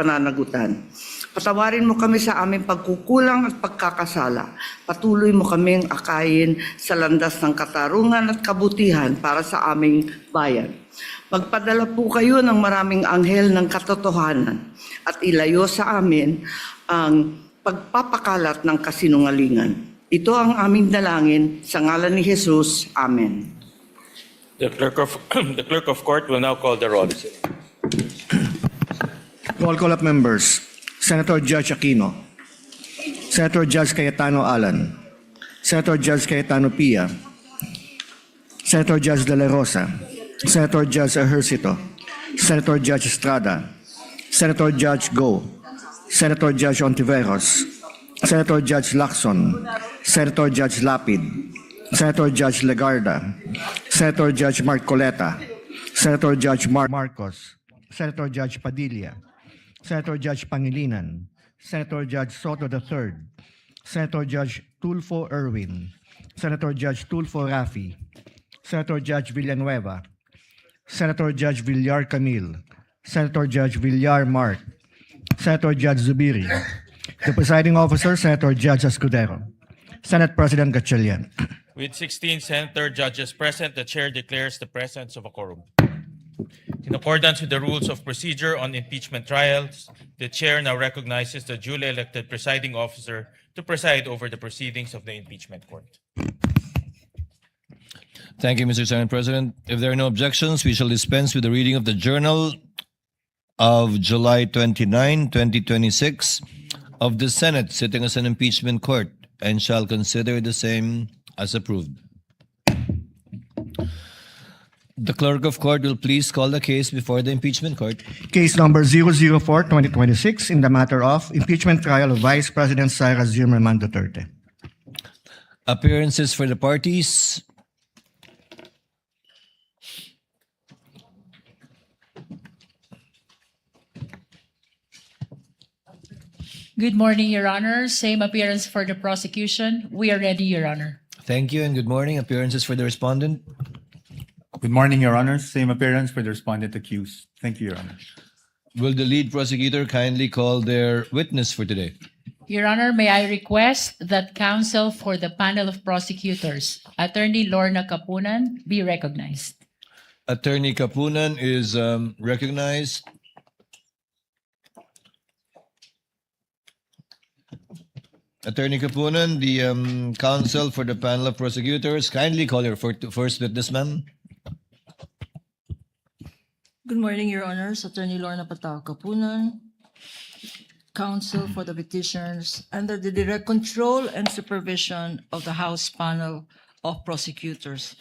pananagutan. Patawarin mo kami sa aming pagkukulang at pagkakasala. Patuloy mo kaming akayin sa landas ng katarungan at kabutihan para sa aming bayan. Magpadala po kayo ng maraming anghel ng katotohanan at ilayo sa amin ang pagpapakalat ng kasinungalingan. Ito ang aming dalangin sa ngalan ni Jesus. Amen. The clerk of court will now call the roll. Roll call of members. Senator Judge Aquino. Senator Judge Cayetano Alan. Senator Judge Cayetano Pia. Senator Judge De La Rosa. Senator Judge Ejercito. Senator Judge Estrada. Senator Judge Go. Senator Judge Ontiveros. Senator Judge Lacson. Senator Judge Lapid. Senator Judge Legarda. Senator Judge Marcoleta. Senator Judge Marcos. Senator Judge Padilla. Senator Judge Pangilinan, Senator Judge Soto III, Senator Judge Tulfo Erwin, Senator Judge Tulfo Rafi, Senator Judge Villanueva, Senator Judge Villar Camille, Senator Judge Villar Mark, Senator Judge Zubiri, the presiding officer, Senator Judge Escudero, Senate President Gatchalian. With 16 senator judges present, the chair declares the presence of a quorum. In accordance with the rules of procedure on impeachment trials, the chair now recognizes the duly elected presiding officer to preside over the proceedings of the impeachment court. Thank you, Mr. Senate President. If there are no objections, we shall dispense with the reading of the Journal of July 29, 2026 of the Senate sitting as an impeachment court and shall consider the same as approved. The clerk of court will please call the case before the impeachment court. Case number 004-2026 in the matter of impeachment trial of Vice President SARA Duterte. Appearances for the parties. Good morning, Your Honor. Same appearance for the prosecution. We are ready, Your Honor. Thank you and good morning. Appearances for the respondent. Good morning, Your Honor. Same appearance for the respondent accused. Thank you, Your Honor. Will the lead prosecutor kindly call their witness for today? Your Honor, may I request that counsel for the panel of prosecutors, Attorney Lorna Kapunan, be recognized. Attorney Kapunan is recognized. Attorney Kapunan, the counsel for the panel of prosecutors, kindly call your first witness, ma'am. Good morning, Your Honors. Attorney Lorna Patao Kapunan, counsel for the petitioners under the direct control and supervision of the House panel of prosecutors.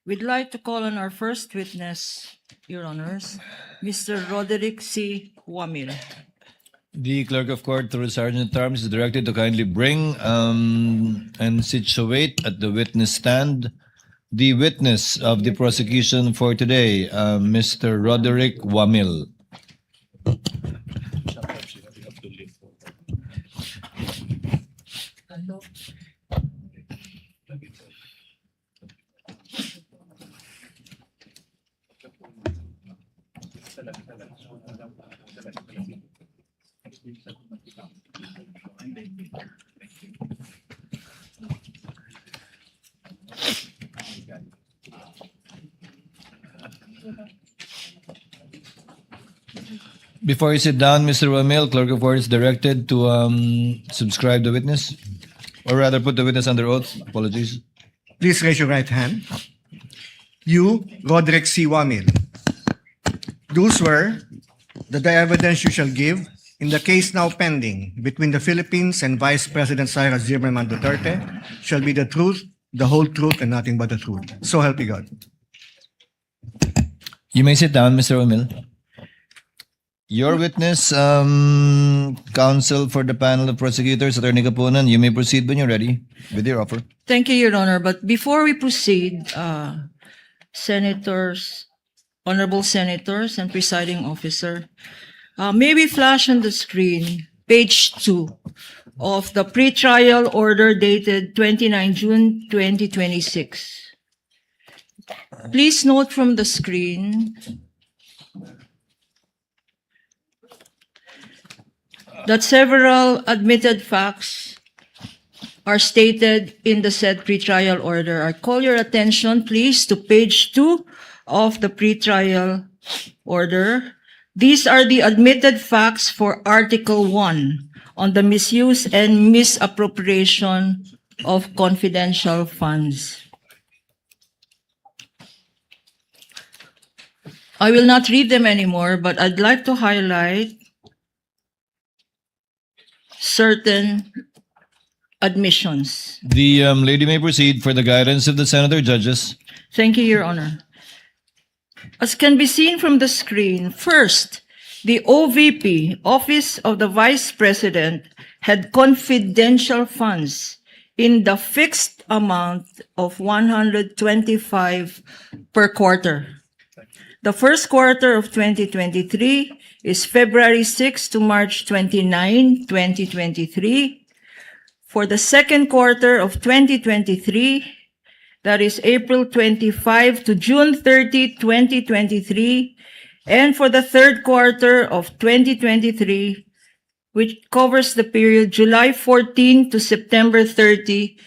We'd like to call on our first witness, Your Honors, Mr. Roderick C. Wamil. The clerk of court, through Sergeant at Arms, is directed to kindly bring and situate at the witness stand the witness of the prosecution for today, Mr. Roderick Wamil. Before you sit down, Mr. Wamil, clerk of court is directed to subscribe the witness, or rather put the witness under oath. Apologies. Please raise your right hand. You, Roderick C. Wamil, do swear that the evidence you shall give in the case now pending between the Philippines and Vice President SARA Duterte shall be the truth, the whole truth, and nothing but the truth. So help you God. You may sit down, Mr. Wamil. Your witness, counsel for the panel of prosecutors, Attorney Kapunan, you may proceed when you're ready with your offer. Thank you, Your Honor. But before we proceed, senators, honorable senators, and presiding officer, may we flash on the screen page 2 of the pretrial order dated 29 June 2026. Please note from the screen that several admitted facts are stated in the said pretrial order. I call your attention, please, to page 2 of the pretrial order. These are the admitted facts for Article 1 on the misuse and misappropriation of confidential funds. I will not read them anymore, but I'd like to highlight certain admissions. The lady may proceed for the guidance of the Senator Judges. Thank you, Your Honor. As can be seen from the screen, first, the OVP, Office of the Vice President, had confidential funds in the fixed amount of 125 per quarter. The first quarter of 2023 is February 6 to March 29, 2023. For the second quarter of 2023, that is April 25 to June 30, 2023, and for the third quarter of 2023, which covers the period July 14 to September 30,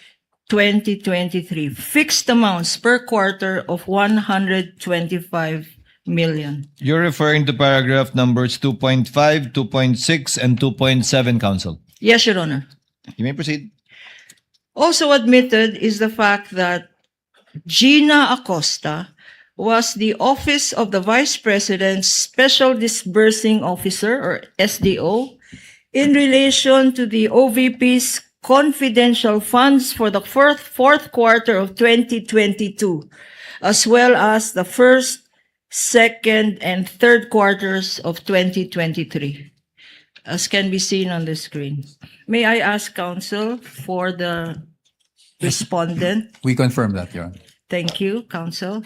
2023. Fixed amounts per quarter of 125 million. You're referring to paragraph numbers 2.5, 2.6, and 2.7, Counsel. Yes, Your Honor. You may proceed. Also admitted is the fact that Gina Acosta was the Office of the Vice President's Special Disbursing Officer, or SDO, in relation to the OVP's confidential funds for the fourth quarter of 2022, as well as the first, second, and third quarters of 2023, as can be seen on the screen. May I ask counsel for the respondent? We confirm that, Your Honor. Thank you, counsel.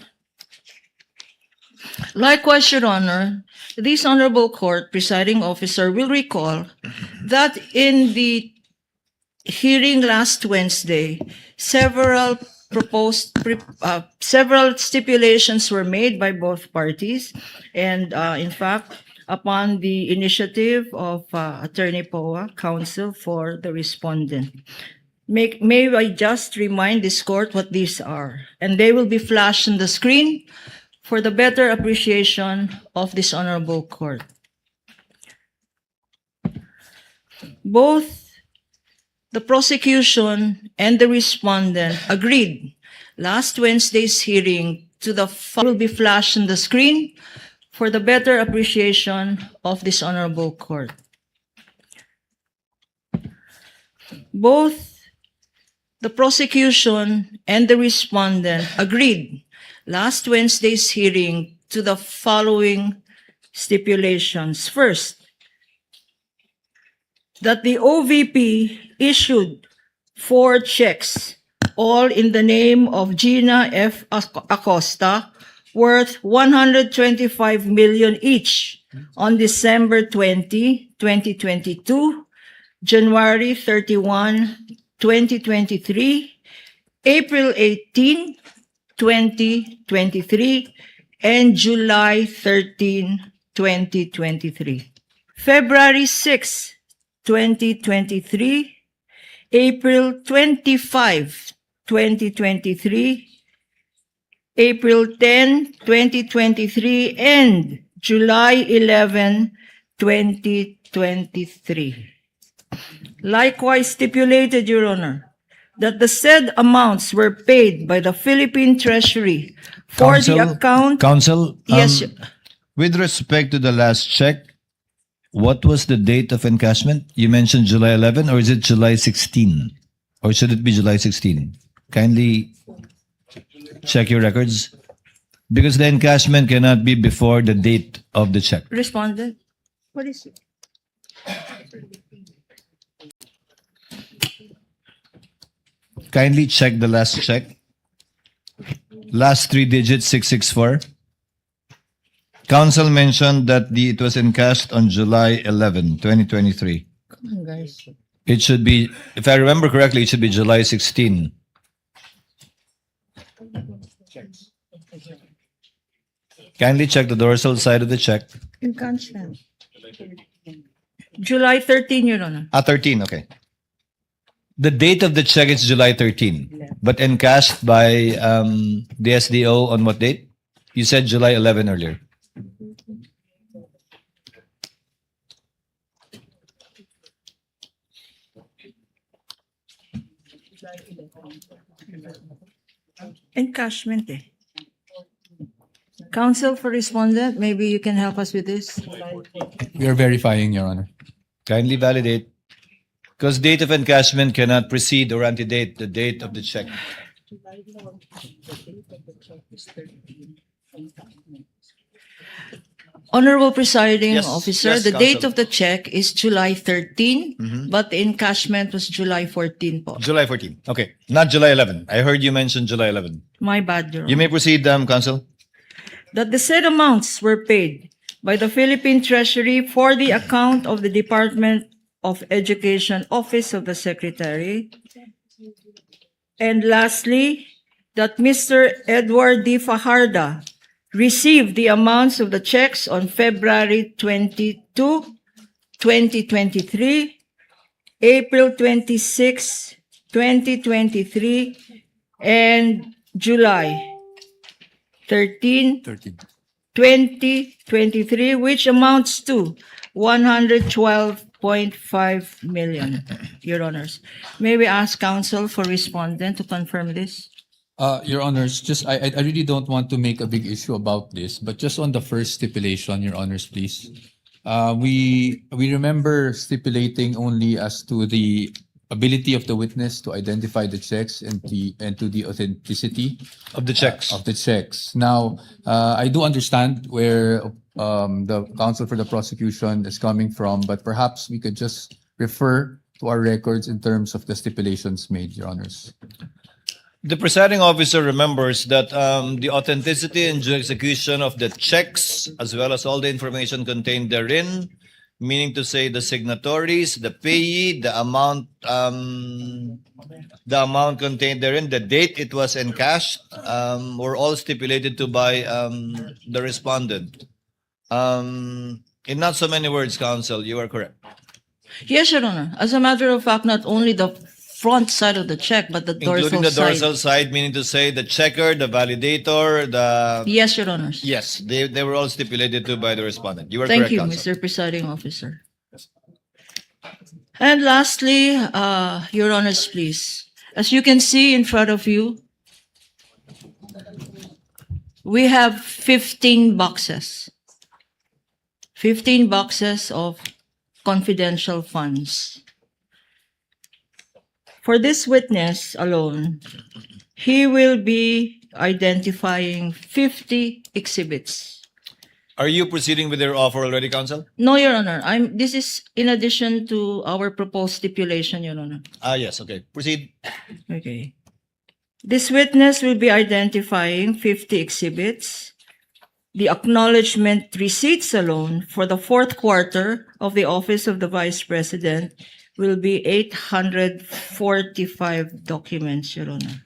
Likewise, Your Honor, this honorable court presiding officer will recall that in the hearing last Wednesday, several stipulations were made by both parties, and in fact, upon the initiative of Attorney Poa, counsel for the respondent. May I just remind this court what these are, and they will be flashed on the screen for the better appreciation of this honorable court. Both the prosecution and the respondent agreed last Wednesday's hearing to the will be flashed on the screen for the better appreciation of this honorable court. Both the prosecution and the respondent agreed last Wednesday's hearing to the following stipulations. First, that the OVP issued 4 checks, all in the name of Gina F. Acosta, worth 125 million each on December 20, 2022, January 31, 2023, April 18, 2023, and July 13, 2023. February 6, 2023, April 25, 2023, April 10, 2023, and July 11, 2023. Likewise stipulated, Your Honor, that the said amounts were paid by the Philippine Treasury for the account. Counsel, Yes, with respect to the last check, what was the date of encashment? You mentioned July 11, or is it July 16? Or should it be July 16? Kindly check your records. Because the encashment cannot be before the date of the check. respondent. What is it? Kindly check the last check. Last 3 digits, 664. Counsel mentioned that it was encashed on July 11, 2023. Come on, guys. It should be, if I remember correctly, it should be July 16. Kindly check the dorsal side of the check. Encashment. July 13, Your Honor. 13, okay. The date of the check is July 13, but encashed by the SDO on what date? You said July 11 earlier. Encashment eh. Counsel for respondent, maybe you can help us with this? We are verifying, Your Honor. Kindly validate. Because date of encashment cannot precede or antedate the date of the check. Honorable Presiding Yes, Officer, yes, the date Counsel. of the check is July 13, but the encashment was July 14 po. July 14. Okay, not July 11. I heard you mention July 11. My bad, Your You Honor. may proceed, Counsel. That the said amounts were paid by the Philippine Treasury for the account of the Department of Education Office of the Secretary. And lastly, that Mr. Edward D. Fajarda received the amounts of the checks on February 22, 2023, April 26, 2023, and July 13, 2023, which amounts to 112.5 million, Your Honors. May we ask counsel for respondent to confirm this? Your Honors, I really don't want to make a big issue about this, but just on the first stipulation, Your Honors, please. We remember stipulating only as to the ability of the witness to identify the checks and to the authenticity Of the checks. of the checks. Now, I do understand where the counsel for the prosecution is coming from, but perhaps we could just refer to our records in terms of the stipulations made, Your Honors. The presiding officer remembers that the authenticity and execution of the checks, as well as all the information contained therein, meaning to say the signatories, the payee, the amount contained therein, the date it was encashed, were all stipulated to by the respondent. In not so many words, counsel, you are correct. Yes, Your Honor. As a matter of fact, not only the front side of the check, but the Including dorsal the dorsal side. side, meaning to say the checker, the validator, the... Yes, Your Honors. Yes, they were all stipulated to by the respondent. You are Thank correct, you, counsel. Mr. Presiding Officer. And lastly, Your Honors, please. As you can see in front of you, we have 15 boxes. 15 boxes of confidential funds. For this witness alone, he will be identifying 50 exhibits. Are you proceeding with your offer already, counsel? No, Your Honor. This is in addition to our proposed stipulation, Your Honor. Yes, okay. Proceed. Okay. This witness will be identifying 50 exhibits. The acknowledgement receipts alone for the fourth quarter of the Office of the Vice President will be 845 documents, Your Honor.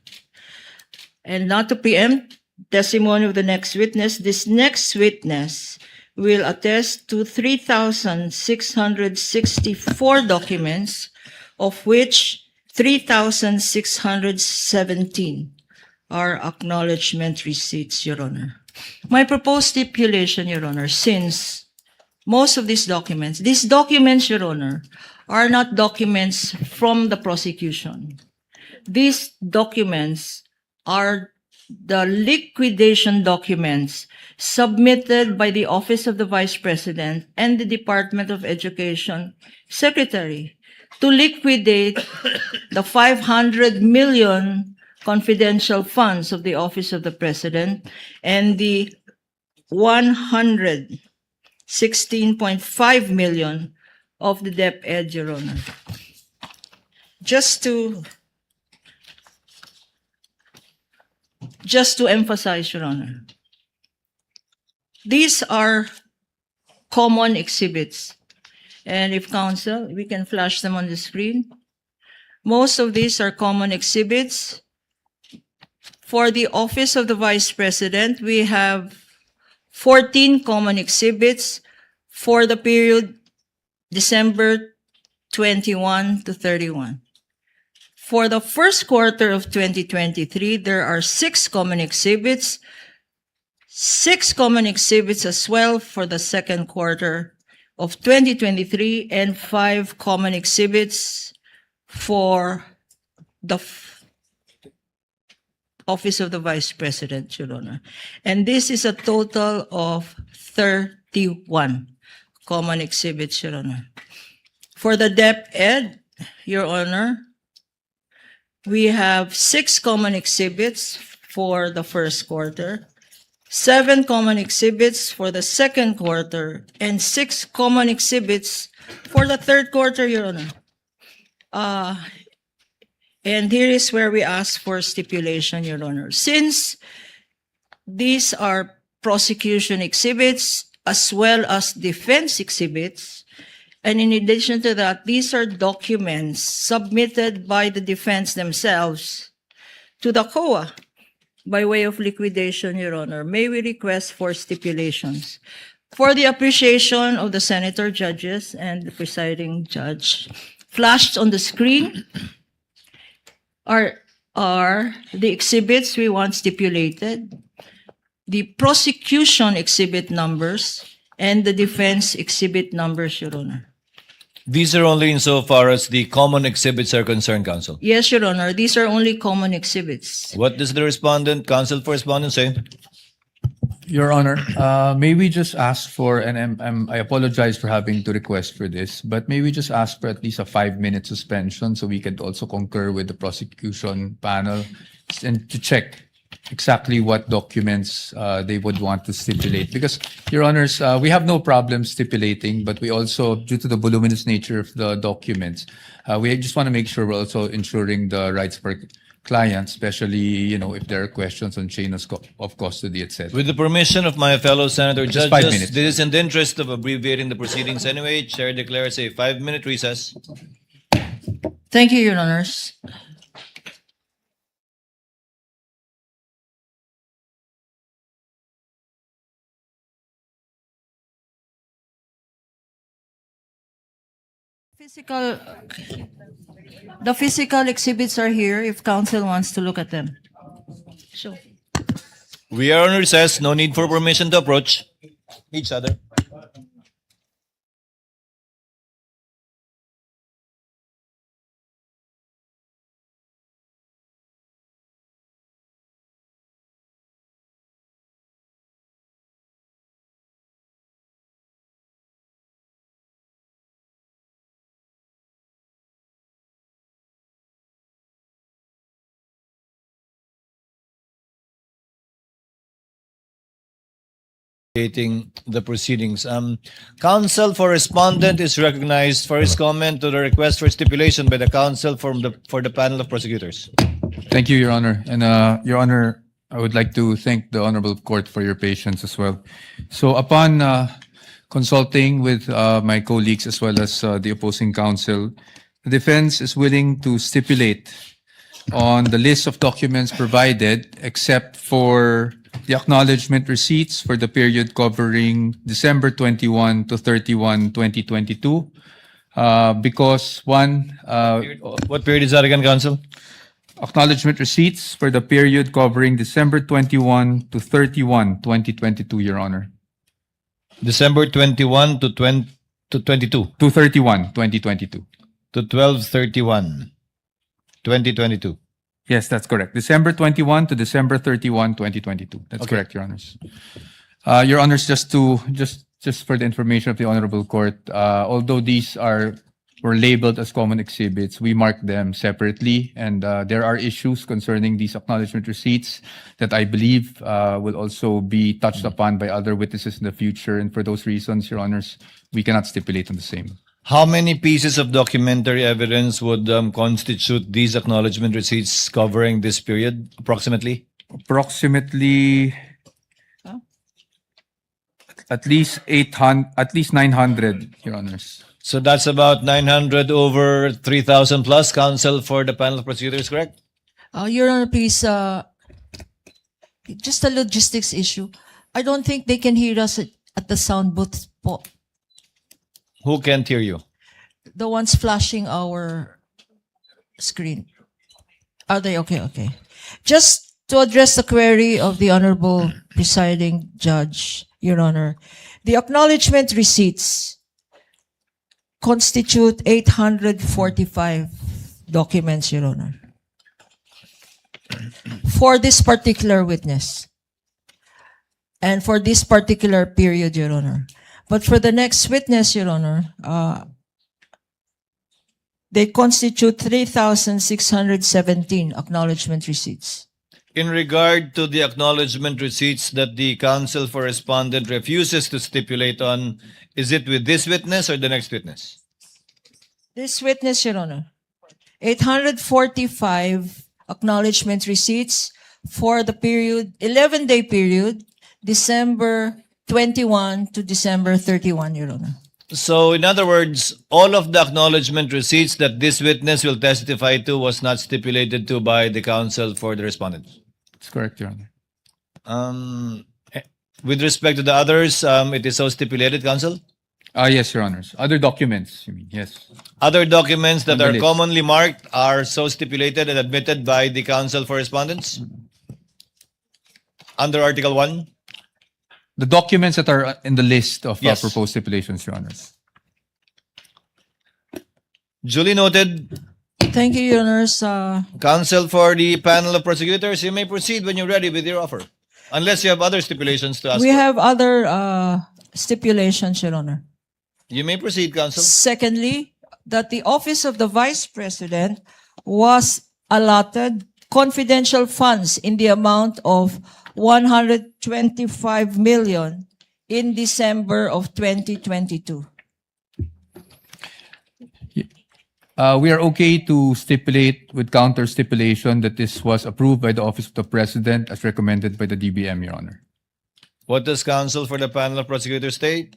And not to preempt testimony of the next witness, this next witness will attest to 3,664 documents, of which 3,617 are acknowledgement receipts, Your Honor. My proposed stipulation, Your Honor, since most of these documents, Your Honor, are not documents from the prosecution. These documents are the liquidation documents submitted by the Office of the Vice President and the Department of Education Secretary to liquidate the 500 million confidential funds of the Office of the President and the 116.5 million of the DepEd, Your Honor. Just to emphasize, Your Honor, these are common exhibits. And if counsel, we can flash them on the screen. Most of these are common exhibits. For the Office of the Vice President, we have 14 common exhibits for the period December 21 to 31. For the first quarter of 2023, there are 6 common exhibits, 6 common exhibits as well for the second quarter of 2023, and 5 common exhibits for the Office of the Vice President, Your Honor. And this is a total of 31 common exhibits, Your Honor. For the DepEd, Your Honor, we have 6 common exhibits for the first quarter, 7 common exhibits for the second quarter, and 6 common exhibits for the third quarter, Your Honor. And here is where we ask for stipulation, Your Honor. Since these are prosecution exhibits as well as defense exhibits, and in addition to that, these are documents submitted by the defense themselves to the COA by way of liquidation, Your Honor. May we request for stipulations? For the appreciation of the senator judges and the presiding judge, flashed on the screen are the exhibits we want stipulated, the prosecution exhibit numbers, and the defense exhibit numbers, Your Honor. These are only insofar as the common exhibits are concerned, counsel. Yes, Your Honor, these are only common exhibits. What does the counsel for respondent say? Your Honor, may we just ask for, and I apologize for having to request for this, but may we just ask for at least a 5-minute suspension so we can also concur with the prosecution panel and to check exactly what documents they would want to stipulate. Because, Your Honors, we have no problem stipulating, but we also, due to the voluminous nature of the documents, we just want to make sure we're also ensuring the rights for clients, especially, if there are questions on chain of custody, etc. With the permission of my fellow senator Just judges, 5 minutes. this is in the interest of abbreviating the proceedings anyway. Chair declares a 5-minute recess. Thank you, Your Honors. The physical exhibits are here if counsel wants to look at them. Sure. We are on recess. No need for permission to approach each other. The proceedings. Counsel for respondent is recognized for his comment to the request for stipulation by the counsel for the panel of prosecutors. Thank you, Your Honor. And Your Honor, I would like to thank the Honorable Court for your patience as well. So upon consulting with my colleagues as well as the opposing counsel, the defense is willing to stipulate on the list of documents provided except for the acknowledgement receipts for the period covering December 21 to 31, 2022. Because one, What period is that again, counsel? acknowledgement receipts for the period covering December 21 to 31, 2022, Your Honor. December 21 to 22 To 31, 2022. to 12/31, 2022. Yes, that's correct. December 21 to December 31, 2022. That's Okay. correct, Your Honors. Your Honors, just for the information of the Honorable Court, although these were labeled as common exhibits, we marked them separately, and there are issues concerning these acknowledgement receipts that I believe will also be touched upon by other witnesses in the future, and for those reasons, Your Honors, we cannot stipulate on the same. How many pieces of documentary evidence would constitute these acknowledgement receipts covering this period, approximately? Approximately at least 900, Your Honors. So that's about 900 over 3,000 plus. Counsel for the panel of prosecutors, correct? Your Honor, please, just a logistics issue. I don't think they can hear us at the sound booth po. Who can't hear you? The ones flashing our screen. Are they okay? Okay. Just to address the query of the Honorable Presiding Judge, Your Honor, the acknowledgement receipts constitute 845 documents, Your Honor, for this particular witness and for this particular period, Your Honor. But for the next witness, Your Honor, they constitute 3,617 acknowledgement receipts. In regard to the acknowledgement receipts that the counsel for respondent refuses to stipulate on, is it with this witness or the next witness? This witness, Your Honor, 845 acknowledgement receipts for the period, 11-day period, December 21 to December 31, Your Honor. So, in other words, all of the acknowledgement receipts that this witness will testify to was not stipulated to by the counsel for the respondent. That's correct, Your Honor. With respect to the others, it is so stipulated, counsel? Yes, Your Honors. Other documents, you mean? Yes. Other documents that On the are list. commonly marked are so stipulated and admitted by the counsel for respondents? Under Article 1? The documents that are in the list of Yes. proposed stipulations, Your Honors. Duly noted. Thank you, Your Honors. Counsel for the panel of prosecutors, you may proceed when you're ready with your offer. Unless you have other stipulations to ask We for. have other stipulations, Your Honor. You may proceed, counsel. Secondly, that the office of the Vice President was allotted confidential funds in the amount of 125 million in December of 2022. We are okay to stipulate with counter stipulation that this was approved by the Office of the President as recommended by the DBM, Your Honor. What does counsel for the panel of prosecutors state?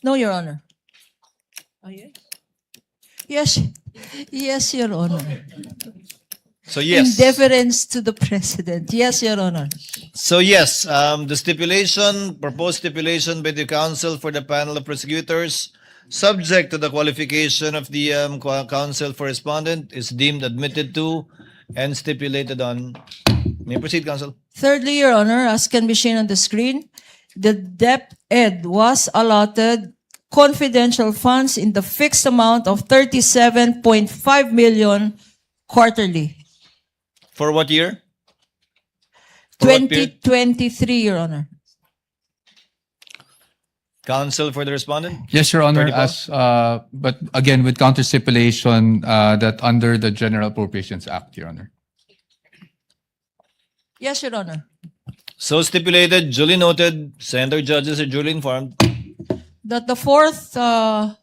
No, Your Honor. Oh, yes? Yes. Yes, Your Honor. So yes. In deference to the President. Yes, Your Honor. So yes, the stipulation, proposed stipulation by the counsel for the panel of prosecutors, subject to the qualification of the counsel for respondent, is deemed admitted to and stipulated on. May proceed, counsel. Thirdly, Your Honor, as can be seen on the screen, the DepEd was allotted confidential funds in the fixed amount of 37.5 million quarterly. For what year? For what period? 2023, Your Honor. Counsel for the respondent? Yes, Your Honor. 24? But again, with counter stipulation that under the General Appropriations Act, Your Honor. Yes, Your Honor. So stipulated, duly noted, Senator judges are duly informed. That the fourth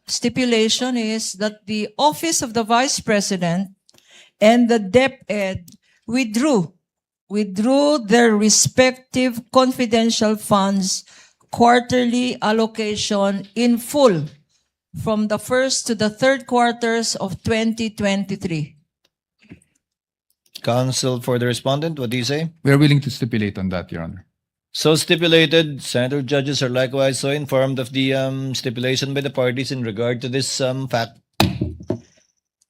stipulation is that the Office of the Vice President and the DepEd withdrew their respective confidential funds quarterly allocation in full from the first to the third quarters of 2023. Counsel for the respondent, what do you say? We are willing to stipulate on that, Your Honor. So stipulated, Senator judges are likewise so informed of the stipulation by the parties in regard to this fact.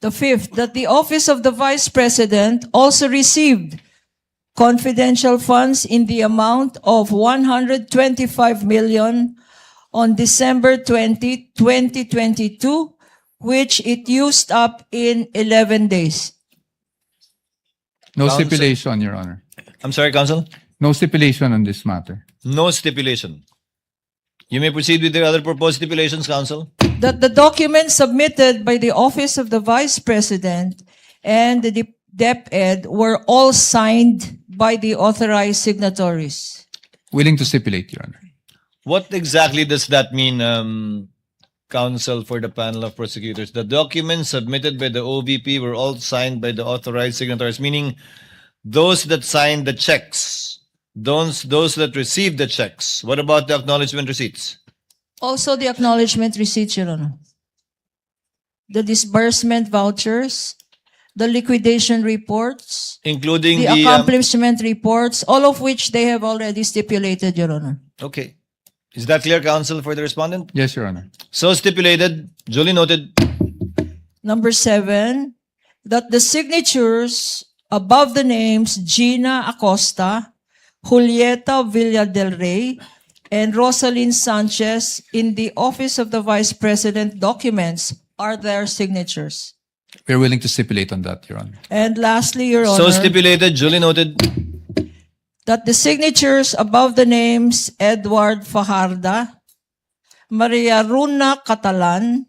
The fifth, that the Office of the Vice President also received confidential funds in the amount of 125 million on December 20, 2022, which it used up in 11 days. No Counsel- stipulation, Your Honor. I'm sorry, counsel? No stipulation on this matter. No stipulation. You may proceed with the other proposed stipulations, counsel. That the documents submitted by the Office of the Vice President and the DepEd were all signed by the authorized signatories. Willing to stipulate, Your Honor. What exactly does that mean, counsel for the panel of prosecutors? The documents submitted by the OVP were all signed by the authorized signatories, meaning those that signed the checks, those that received the checks. What about the acknowledgement receipts? Also the acknowledgement receipts, Your Honor. The disbursement vouchers, the liquidation reports, Including the the accomplishment reports, all of which they have already stipulated, Your Honor. Okay. Is that clear, counsel, for the respondent? Yes, Your Honor. So stipulated, duly noted. Number 7, that the signatures above the names Gina Acosta, Julieta Villa del Rey, and Rosalyn Sanchez in the Office of the Vice President documents are their signatures. We're willing to stipulate on that, Your Honor. And lastly, Your So Honor, stipulated, duly noted. that the signatures above the names Edward Fajarda, Maria Runa Catalan,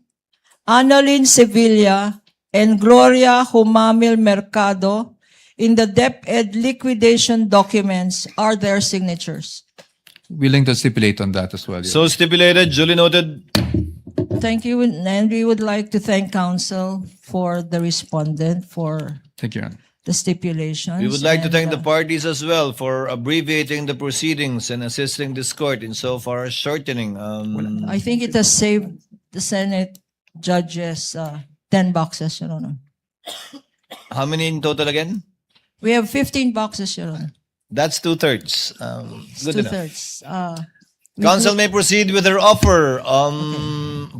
Annalyn Sevilla, and Gloria Humamil Mercado in the DepEd liquidation documents are their signatures. Willing to stipulate on that as well, Your So stipulated, duly noted. Thank you, and we would like to thank counsel for the respondent for Thank you, Your Honor. the stipulations. We would like to and, thank the parties as well for abbreviating the proceedings and assisting this court in so far as shortening. I think it has saved the Senate judges 10 boxes, Your Honor. How many in total again? We have 15 boxes, Your Honor. That's 2/3. Good enough. Two-thirds. Counsel may proceed with their offer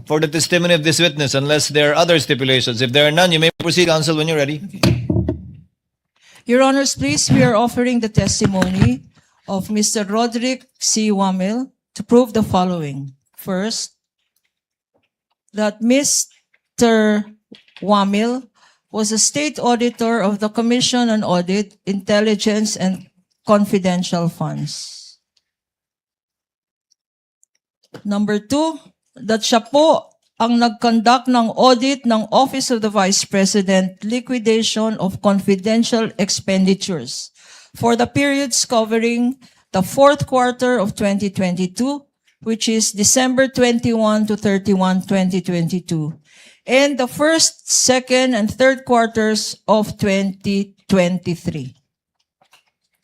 for the testimony of this witness unless there are other stipulations. If there are none, you may proceed, counsel, when you're ready. Your Honors, please, we are offering the testimony of Mr. Roderick C. Wamil to prove the following. First, that Mr. Wamil was a state auditor of the Commission on Audit, Intelligence, and Confidential Funds. Number 2, that siya po ang nag-conduct ng audit ng Office of the Vice President, liquidation of confidential expenditures for the periods covering the fourth quarter of 2022, which is December 21 to 31, 2022, and the first, second, and third quarters of 2023.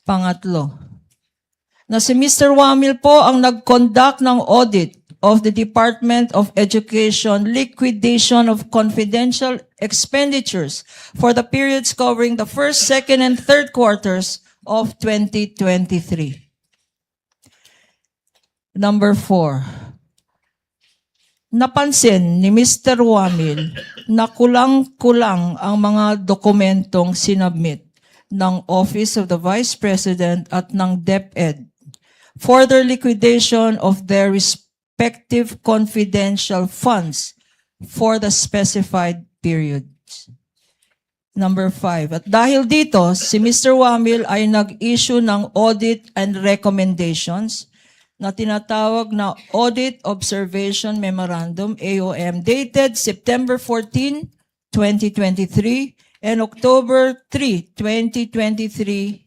Pangatlo, na si Mr. Wamil po ang nag-conduct ng audit of the Department of Education liquidation of confidential expenditures for the periods covering the first, second, and third quarters of 2023. Number 4, napansin ni Mr. Wamil na kulang-kulang ang mga dokumentong sinubmit ng Office of the Vice President at ng DepEd for their liquidation of their respective confidential funds for the specified periods. Number 5, at dahil dito, si Mr. Wamil ay nag-issue ng audit and recommendations na tinatawag na Audit Observation Memorandum, AOM, dated September 14, 2023 and October 3, 2023,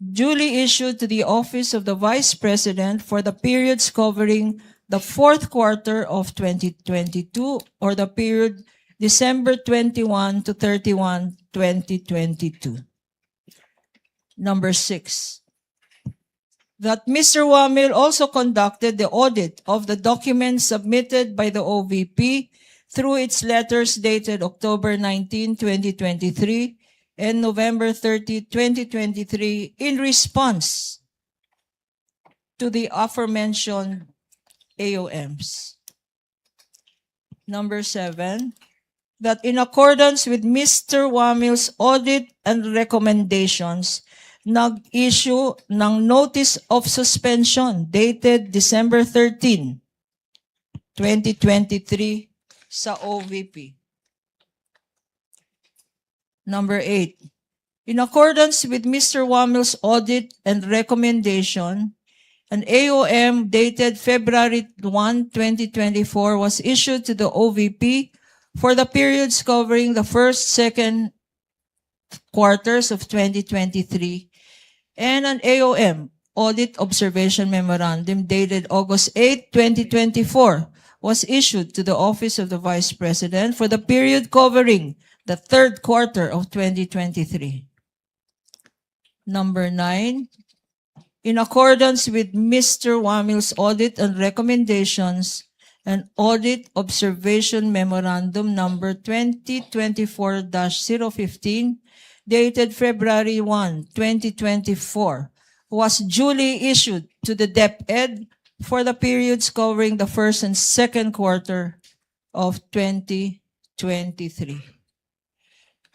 duly issued to the Office of the Vice President for the periods covering the fourth quarter of 2022 or the period December 21 to 31, 2022. Number 6, that Mr. Wamil also conducted the audit of the documents submitted by the OVP through its letters dated October 19, 2023 and November 30, 2023 in response to the aforementioned AOMs. Number 7, that in accordance with Mr. Wamil's audit and recommendations, nag-issue ng Notice of Suspension dated December 13, 2023 sa OVP. Number 8, in accordance with Mr. Wamil's audit and recommendation, an AOM dated February 1, 2024 was issued to the OVP for the periods covering the first, second quarters of 2023, and an AOM, Audit Observation Memorandum, dated August 8, 2024, was issued to the Office of the Vice President for the period covering the third quarter of 2023. Number 9, in accordance with Mr. Wamil's audit and recommendations, an Audit Observation Memorandum number 2024-015, dated February 1, 2024, was duly issued to the DepEd for the periods covering the first and second quarter of 2023.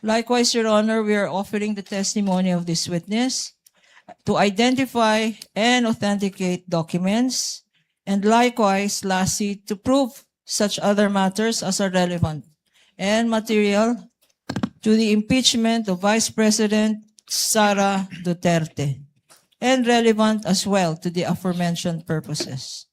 Likewise, Your Honor, we are offering the testimony of this witness to identify and authenticate documents, and likewise, lastly, to prove such other matters as are relevant and material to the impeachment of Vice President SARA Duterte, and relevant as well to the aforementioned purposes.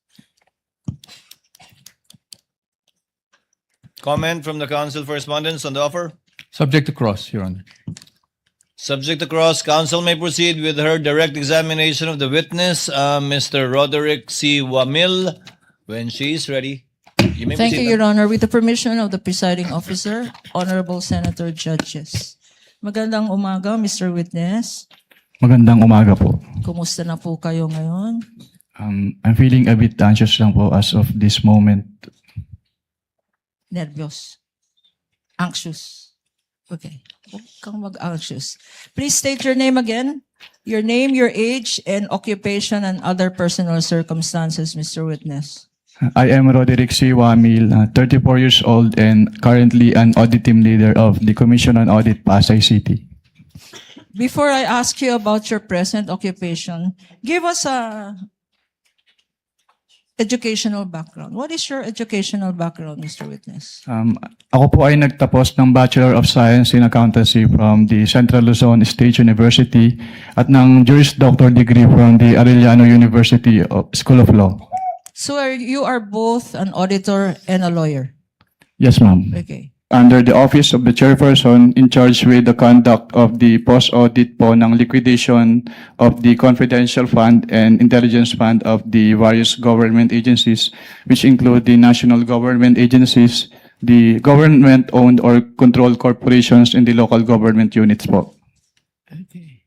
Comment from the council for respondents on the offer? Subject to cross, Your Honor. Subject to cross, council may proceed with her direct examination of the witness, Mr. Roderick C. Wamil, when she is ready. You may Thank you, proceed, Your Honor. With the permission of the presiding officer, Honorable Senator Judges. Magandang umaga, Mr. Witness. Magandang umaga po. Kumusta na po kayo ngayon? I'm feeling a bit anxious lang po as of this moment. Nervyos. Anxious. Okay. Huwag kang mag-anxious. Please state your name again. Your name, your age, and occupation and other personal circumstances, Mr. Witness. I am Roderick C. Wamil, 34 years old and currently an audit team leader of the Commission on Audit, Pasay City. Before I ask you about your present occupation, give us a educational background. What is your educational background, Mr. Witness? Ako po ay nagtapos ng Bachelor of Science in Accountancy from the Central Luzon State University at ng Juris Doctor degree from the Arellano University School of Law. So you are both an auditor and a lawyer. Yes, ma'am. Okay. Under the office of the chairperson in charge with the conduct of the post-audit po ng liquidation of the confidential fund and intelligence fund of the various government agencies, which include the national government agencies, the government-owned or controlled corporations, and the local government units po. Okay.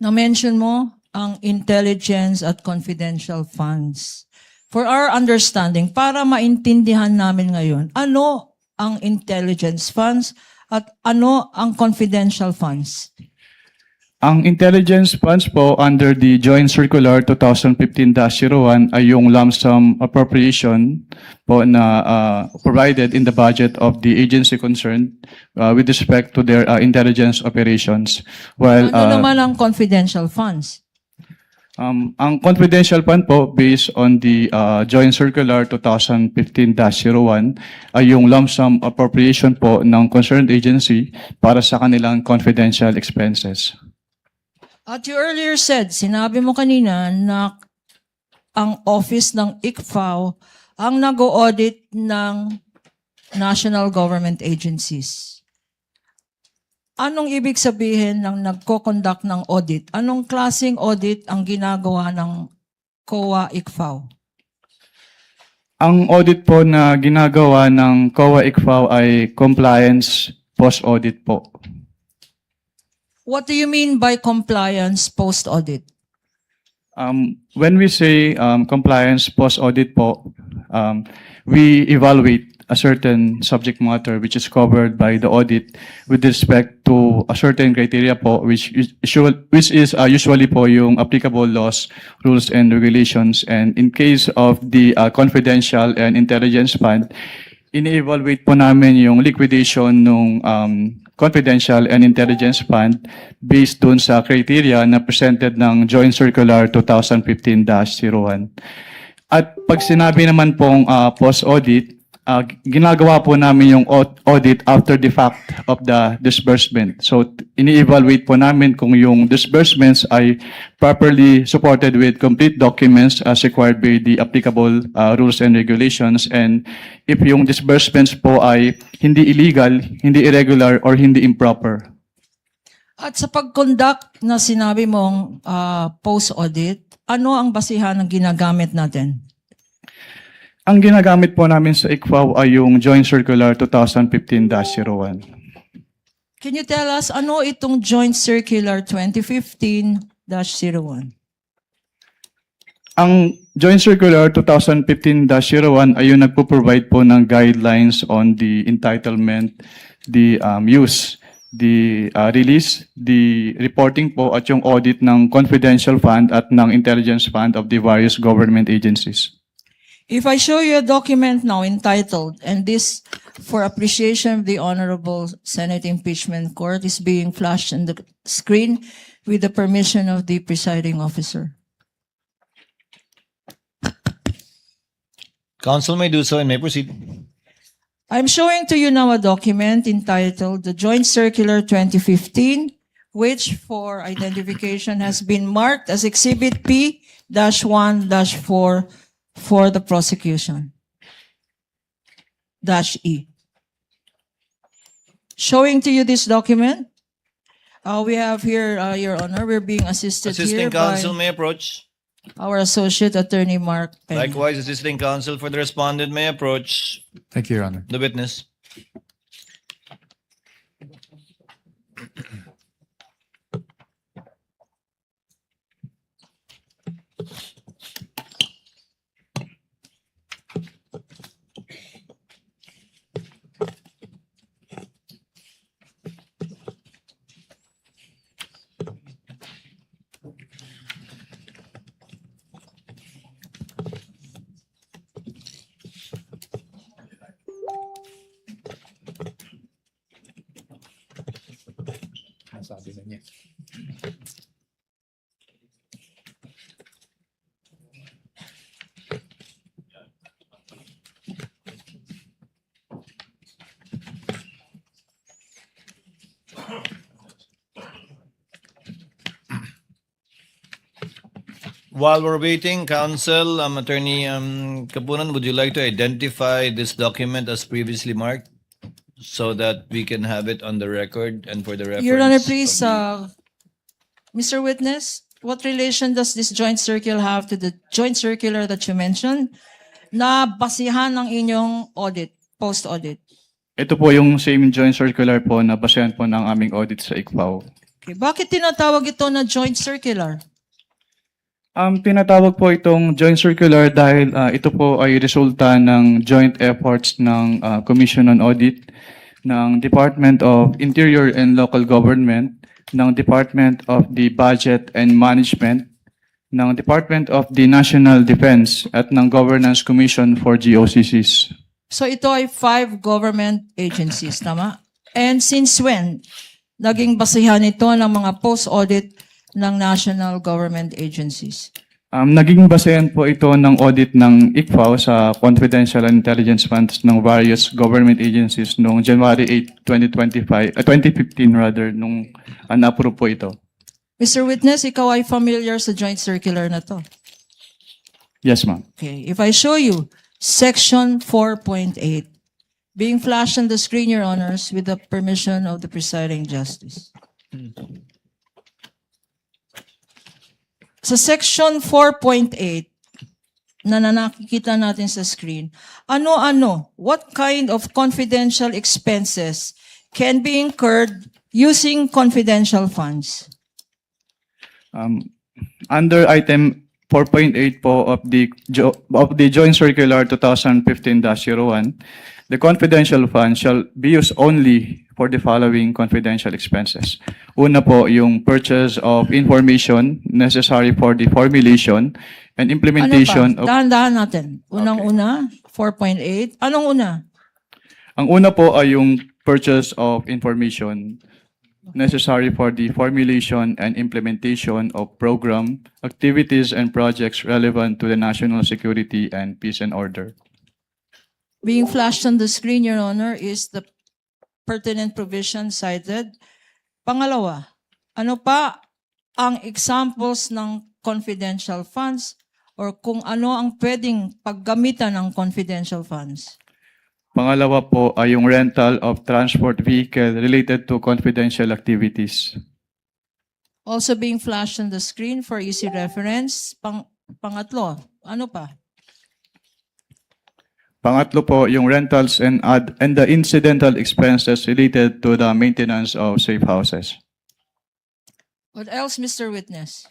Na-mention mo ang intelligence at confidential funds. For our understanding, para maintindihan namin ngayon, ano ang intelligence funds at ano ang confidential funds? Ang intelligence funds po under the Joint Circular 2015-01 ay yung lump sum appropriation po na provided in the budget of the agency concerned with respect to their intelligence operations. While Ano naman ang confidential funds? ang confidential fund po based on the Joint Circular 2015-01 ay yung lump sum appropriation po ng concerned agency para sa kanilang confidential expenses. At you earlier said, sinabi mo kanina na ang office ng ICFAO ang nag-audit ng national government agencies. Anong ibig sabihin ng nagko-conduct ng audit? Anong klaseng audit ang ginagawa ng COA ICFAO? Ang audit po na ginagawa ng COA ICFAO ay compliance post-audit po. What do you mean by compliance post-audit? When we say compliance post-audit po, we evaluate a certain subject matter which is covered by the audit with respect to a certain criteria po which is usually po yung applicable laws, rules, and regulations. And in case of the confidential and intelligence fund, ini-evaluate po namin yung liquidation ng confidential and intelligence fund based dun sa criteria na presented ng Joint Circular 2015-01. At pag sinabi naman pong post-audit, ginagawa po namin yung audit after the fact of the disbursement. So, ini-evaluate po namin kung yung disbursements ay properly supported with complete documents as required by the applicable rules and regulations. And if yung disbursements po ay hindi illegal, hindi irregular, or hindi improper. At sa pag-conduct na sinabi mong post-audit, ano ang basihan ng ginagamit natin? Ang ginagamit po namin sa ICFAO ay yung Joint Circular 2015-01. Can you tell us ano itong Joint Circular 2015-01? Ang Joint Circular 2015-01 ay yung nagpo-provide po ng guidelines on the entitlement, the use, release, the reporting po at yung audit ng confidential fund at ng intelligence fund of the various government agencies. If I show you a document now entitled, and this for appreciation of the Honorable Senate Impeachment Court is being flashed on the screen with the permission of the presiding officer. Council may do so and may proceed. I'm showing to you now a document entitled the Joint Circular 2015, which for identification has been marked as Exhibit P-1-4 for the prosecution. -E. Showing to you this document, we have here, Your Honor, we're being assisted here Assisting by counsel may approach. our Associate Attorney Mark Peña. Likewise, assisting counsel for the respondent may approach Thank you, Your Honor. the witness. Sabi na niya. While we're waiting, counsel, Attorney Kapunan, would you like to identify this document as previously marked so that we can have it on the record and for the reference? Your Honor, please, of Mr. Witness, what relation does this joint circular have to the joint circular that you mentioned na basihan ng inyong audit, post-audit? Ito po yung same joint circular po na basehan po ng aming audit sa ICFAO. Okay. Bakit tinatawag ito na joint circular? Tinatawag po itong joint circular dahil ito po ay resulta ng joint efforts ng Commission on Audit, ng Department of Interior and Local Government, ng Department of the Budget and Management, ng Department of the National Defense at ng Governance Commission for GOCCs. So ito ay 5 government agencies, tama? And since when naging basihan ito ng mga post-audit ng national government agencies? Naging basehan po ito ng audit ng ICFAO sa confidential and intelligence funds ng various government agencies noong January 8, 2015 rather, nung na-approve po ito. Mr. Witness, ikaw ay familiar sa joint circular na to. Yes, ma'am. Okay, if I show you Section 4.8, being flashed on the screen, Your Honors, with the permission of the presiding justice. Sa Section 4.8, na nakikita natin sa screen, ano-ano, what kind of confidential expenses can be incurred using confidential funds? Under item 4.8 po of the Joint Circular 2015-01, the confidential fund shall be used only for the following confidential expenses. Una po, yung purchase of information necessary for the formulation and implementation Ano pa? Dahan-dahan natin. Unang-una, 4.8. Anong una? Ang una po ay yung purchase of information necessary for the formulation and implementation of program, activities, and projects relevant to the national security and peace and order. Being flashed on the screen, Your Honor, is the pertinent provision cited. Pangalawa, ano pa ang examples ng confidential funds or kung ano ang pwedeng paggamitan ng confidential funds? Pangalawa po ay yung rental of transport vehicle related to confidential activities. Also being flashed on the screen for easy reference. Pangatlo, ano pa? Pangatlo po yung rentals and the incidental expenses related to the maintenance of safe houses. What else, Mr. Witness?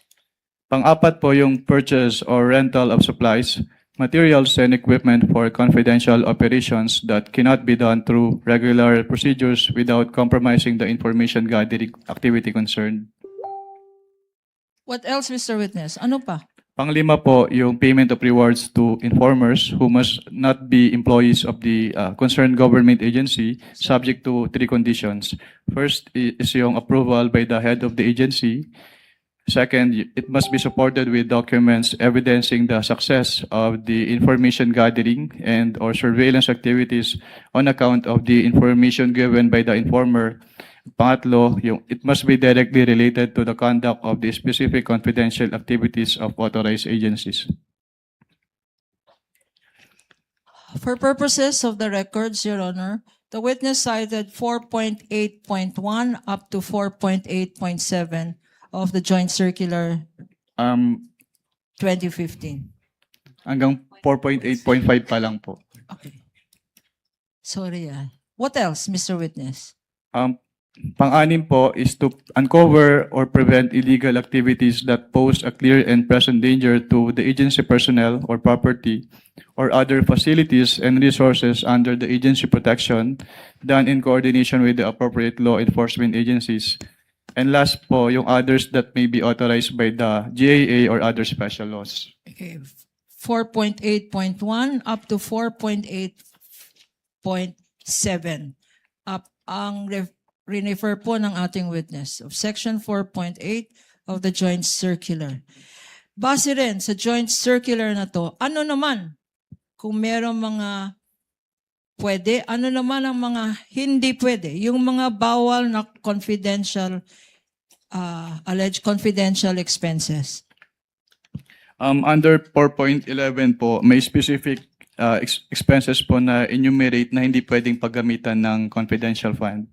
Pang-apat po yung purchase or rental of supplies materials and equipment for confidential operations that cannot be done through regular procedures without compromising the information gathering activity concerned. What else, Mr. Witness? Ano pa? Panglima po, yung payment of rewards to informers who must not be employees of the concerned government agency, subject to three conditions. First is yung approval by the head of the agency. Second, it must be supported with documents evidencing the success of the information gathering and or surveillance activities on account of the information given by the informer. Pangatlo, it must be directly related to the conduct of the specific confidential activities of authorized agencies. For purposes of the records, Your Honor, the witness cited 4.8.1 up to 4.8.7 of the Joint Circular 2015. Hanggang 4.8.5 pa lang po. Okay. Sorry. What else, Mr. Witness? Pang-anim po is to uncover or prevent illegal activities that pose a clear and present danger to the agency personnel or property or other facilities and resources under the agency protection done in coordination with the appropriate law enforcement agencies. And last po, yung others that may be authorized by the GAA or other special laws. Okay. 4.8.1 up to 4.8.7. Ang refer po ng ating witness of Section 4.8 of the Joint Circular. Base rin sa Joint Circular na to, ano naman kung merong mga pwede, ano naman ang mga hindi pwede, yung mga bawal na confidential, alleged confidential expenses. Under 4.11 po, may specific expenses po na enumerate na hindi pwedeng paggamitan ng confidential fund.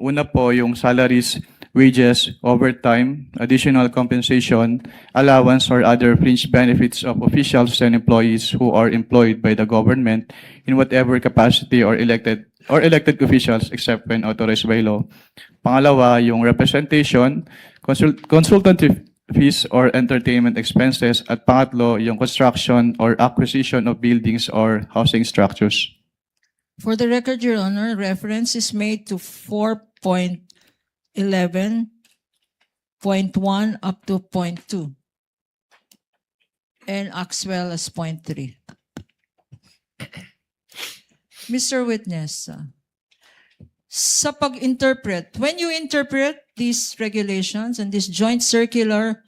Una po yung salaries, wages, overtime, additional compensation, allowance or other fringe benefits of officials and employees who are employed by the government in whatever capacity or elected officials except when authorized by law. Pangalawa, yung representation, consultative fees or entertainment expenses. At pangatlo, yung construction or acquisition of buildings or housing structures. For the record, Your Honor, reference is made to 4.11.1 up to 0.2 and as well as 0.3. Mr. Witness, sa pag-interpret, when you interpret these regulations and this joint circular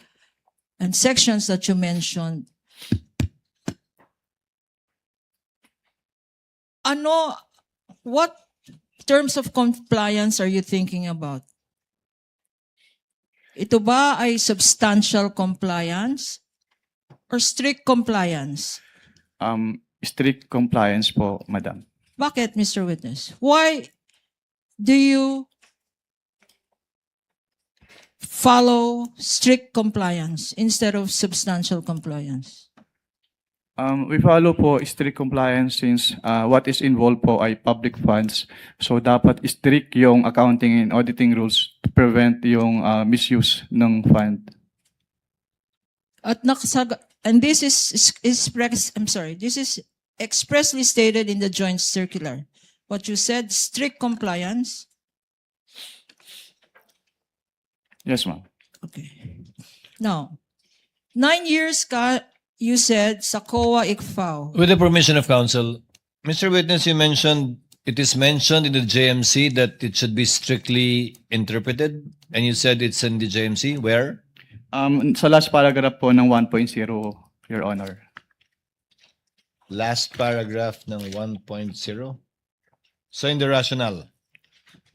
and sections that you mentioned, what terms of compliance are you thinking about? Ito ba ay substantial compliance or strict compliance? Strict compliance po, Madam. Bakit, Mr. Witness? Why do you follow strict compliance instead of substantial compliance? We follow po strict compliance since what is involved po ay public funds. So dapat strict yung accounting and auditing rules to prevent yung misuse ng fund. And this is expressly stated in the joint circular. What you said, strict compliance. Yes, ma'am. Okay. Now, 9 years you said sa COA ICFAO. With the permission of counsel, Mr. Witness, it is mentioned in the JMC that it should be strictly interpreted, and you said it's in the JMC. Where? Sa last paragraph po ng 1.0, Your Honor. Last paragraph ng 1.0. So in the rationale.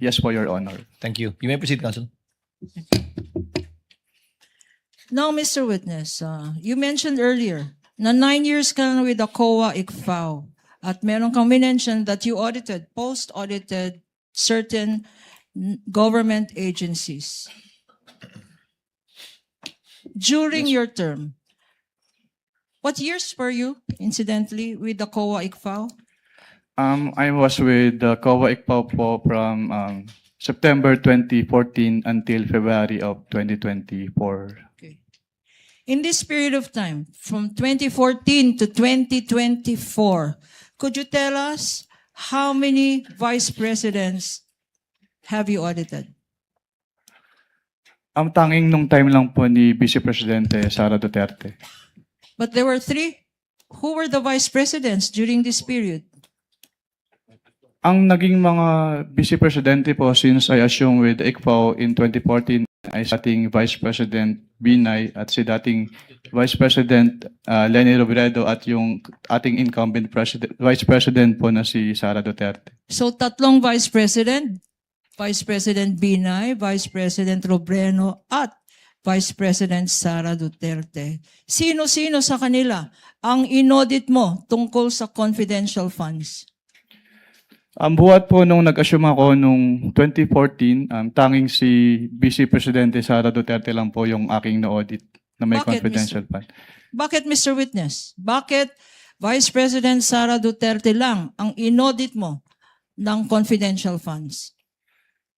Yes po, Your Honor. Thank you. You may proceed, counsel. Now, Mr. Witness, you mentioned earlier na 9 years ka na with the COA ICFAO at meron kang mention that you post-audited certain government agencies. During your term, what years were you, incidentally, with the COA ICFAO? I was with the COA ICFAO po from September 2014 until February of 2024. Okay. In this period of time, from 2014 to 2024, could you tell us how many vice presidents have you audited? Ang tanging nung time lang po ni Vice Presidente Sara Duterte. But there were three. Who were the vice presidents during this period? Ang naging mga Vice Presidente po since I assume with ICPO in 2014 ay sa ating Vice President Binay at si dating Vice President Leni Robredo at yung ating incumbent Vice President po na si Sara Duterte. So tatlong vice president, Vice President Binay, Vice President Robredo, at Vice President Sara Duterte. Sino-sino sa kanila ang inaudit mo tungkol sa confidential funds? Ang buhat po nung nag-assume ako nung 2014, tanging si Vice Presidente Sara Duterte lang po yung aking na-audit na may Bakit, confidential fund. Bakit, Mr. Witness? Bakit Vice President Sara Duterte lang ang inaudit mo ng confidential funds?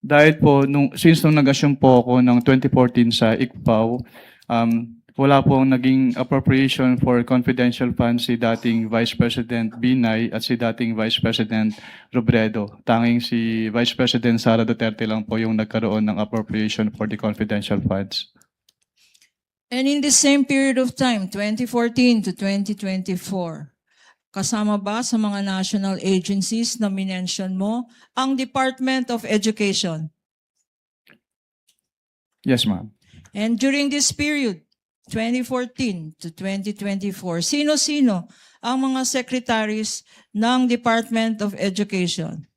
Dahil po, since nung nag-assume po ako ng 2014 sa ICPAO, wala pong naging appropriation for confidential funds si dating Vice President Binay at si dating Vice President Robredo. Tanging si Vice President Sara Duterte lang po yung nagkaroon ng appropriation for the confidential funds. And in the same period of time, 2014 to 2024, kasama ba sa mga national agencies na minention mo ang Department of Education? Yes, ma'am. And during this period, 2014 to 2024, sino-sino ang mga secretaries ng Department of Education?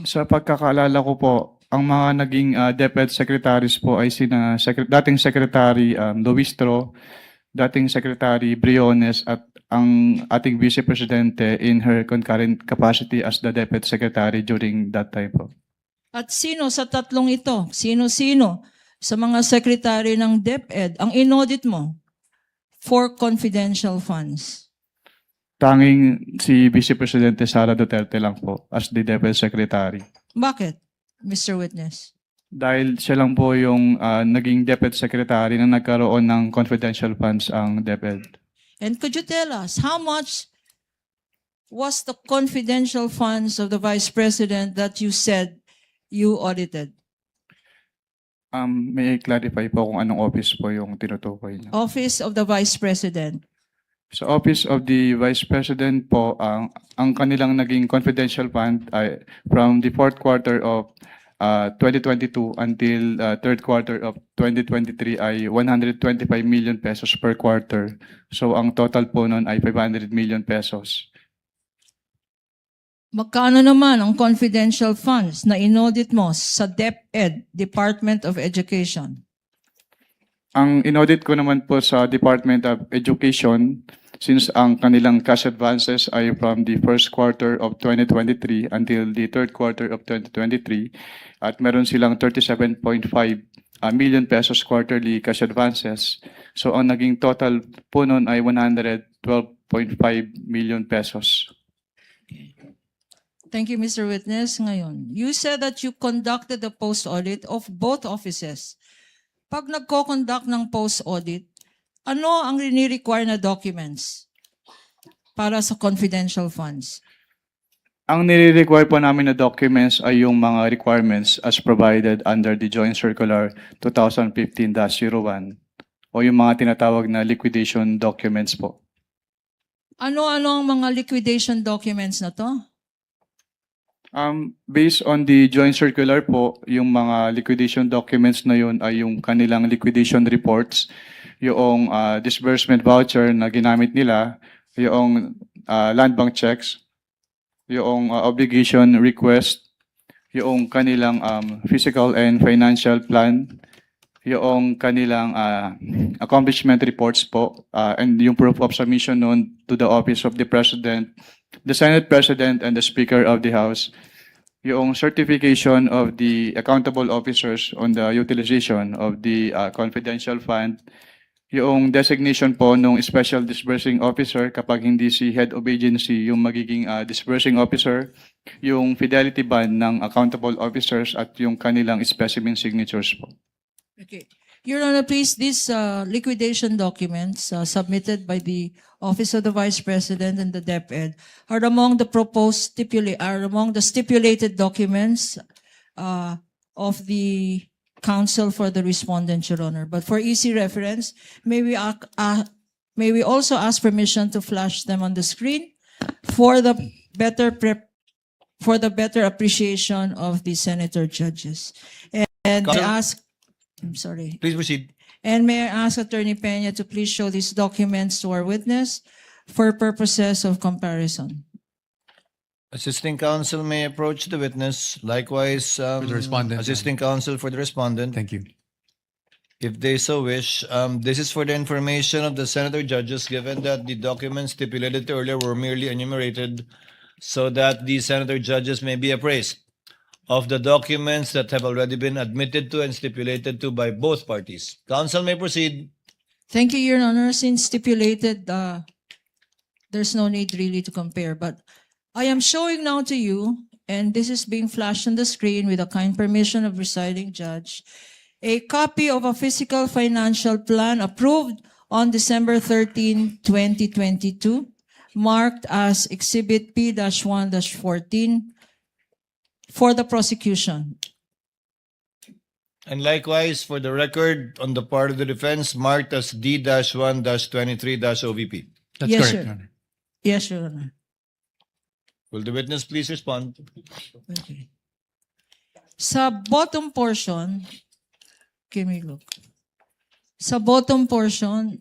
Sa pagkakaalala ko po, ang mga naging DepEd secretaries po ay dating Secretary Luistro, dating Secretary Briones at ang ating Vice Presidente in her concurrent capacity as the DepEd Secretary during that time po. At sino sa tatlong ito, sino-sino sa mga secretary ng DepEd ang inaudit mo for confidential funds? Tanging si Vice Presidente Sara Duterte lang po as the DepEd Secretary. Bakit, Mr. Witness? Dahil siya lang po yung naging DepEd Secretary na nagkaroon ng confidential funds ang DepEd. And could you tell us how much was the confidential funds of the Vice President that you said you audited? May I clarify po kung anong office po yung tinutukoy niyo? Office of the Vice President. Sa Office of the Vice President po, ang kanilang naging confidential fund ay from the fourth quarter of 2022 until third quarter of 2023 ay 125 million pesos per quarter. So ang total po nun ay 500 million pesos. Magkano naman ang confidential funds na inaudit mo sa DepEd, Department of Education? Ang inaudit ko naman po sa Department of Education, since ang kanilang cash advances ay from the first quarter of 2023 until the third quarter of 2023, at meron silang 37.5 million pesos quarterly cash advances. So ang naging total po nun ay 112.5 million pesos. Thank you, Mr. Witness. Ngayon, you said that you conducted the post-audit of both offices. Pag nagko-conduct ng post-audit, ano ang rini-require na documents para sa confidential funds? Ang nire-require po namin na documents ay yung mga requirements as provided under the Joint Circular 2015-01 o yung mga tinatawag na liquidation documents po. Ano-ano ang mga liquidation documents na to? Based on the joint circular po, yung mga liquidation documents na yun ay yung kanilang liquidation reports, yung disbursement voucher na ginamit nila, yung land bank checks, yung obligation request, yung kanilang physical and financial plan, yung kanilang accomplishment reports po, and yung proof of submission noon to the Office of the President, the Senate President, and the Speaker of the House, yung certification of the accountable officers on the utilization of the confidential fund, yung designation po ng special disbursing officer kapag hindi si head of agency yung magiging disbursing officer, yung fidelity bond ng accountable officers at yung kanilang specimen signatures po. Okay. Your Honor, please, these liquidation documents submitted by the Office of the Vice President and the DepEd are among the stipulated documents of the counsel for the respondent, Your Honor. But for easy reference, may we also ask permission to flash them on the screen for the better appreciation of the senator judges. And I Counsel? ask, I'm sorry. Please proceed. And may I ask Attorney Peña to please show these documents to our witness for purposes of comparison. Assisting counsel may approach the witness. Likewise, the respondent. assisting counsel for the respondent, Thank you. if they so wish. This is for the information of the senator judges, given that the documents stipulated earlier were merely enumerated so that the senator judges may be appraised of the documents that have already been admitted to and stipulated to by both parties. Counsel may proceed. Thank you, Your Honor. Since stipulated, there's no need really to compare. But I am showing now to you, and this is being flashed on the screen with the kind permission of presiding judge, a copy of a fiscal financial plan approved on December 13, 2022, marked as Exhibit P-1-14 for the prosecution. And likewise, for the record, on the part of the defense, marked as D-1-23-OVP. That's Yes, correct, sir. Your Honor. Yes, Your Honor. Will the witness please respond? Okay. Sa bottom portion, give me a look. Sa bottom portion,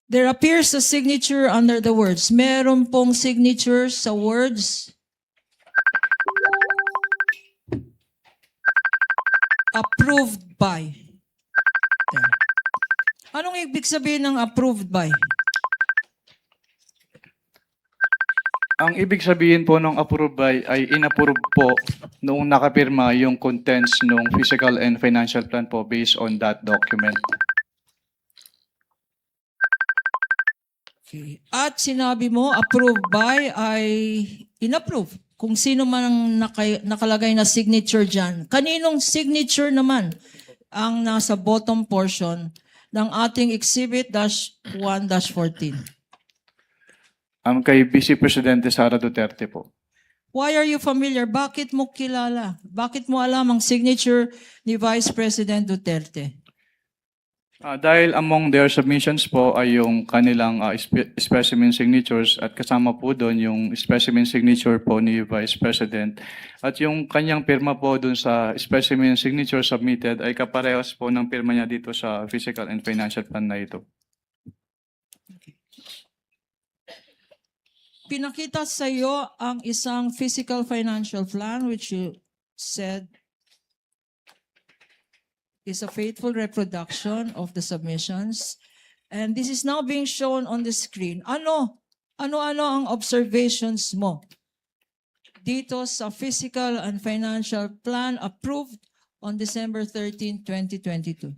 there appears a signature under the words. Meron pong signature sa words. Approved by. There. Anong ibig sabihin ng approved by? Ang ibig sabihin po ng approve by ay inapprove po noong nakapirma yung contents ng fiscal and financial plan po based on that document. Okay. At sinabi mo, approved by ay inapprove. Kung sino man ang nakalagay na signature dyan. Kaninong signature naman ang nasa bottom portion ng ating Exhibit -1-14? Kay Vice Presidente SARA Duterte po. Why are you familiar? Bakit mo kilala? Bakit mo alam ang signature ni Vice President Duterte? Dahil among their submissions po ay yung kanilang specimen signatures at kasama po doon yung specimen signature po ni Vice President. At yung kanyang pirma po doon sa specimen signature submitted ay kaparehas po ng pirma niya dito sa fiscal and financial plan na ito. Pinakita sa iyo ang isang fiscal financial plan which you said is a faithful reproduction of the submissions. And this is now being shown on the screen. Ano ang observations mo dito sa fiscal and financial plan approved on December 13, 2022?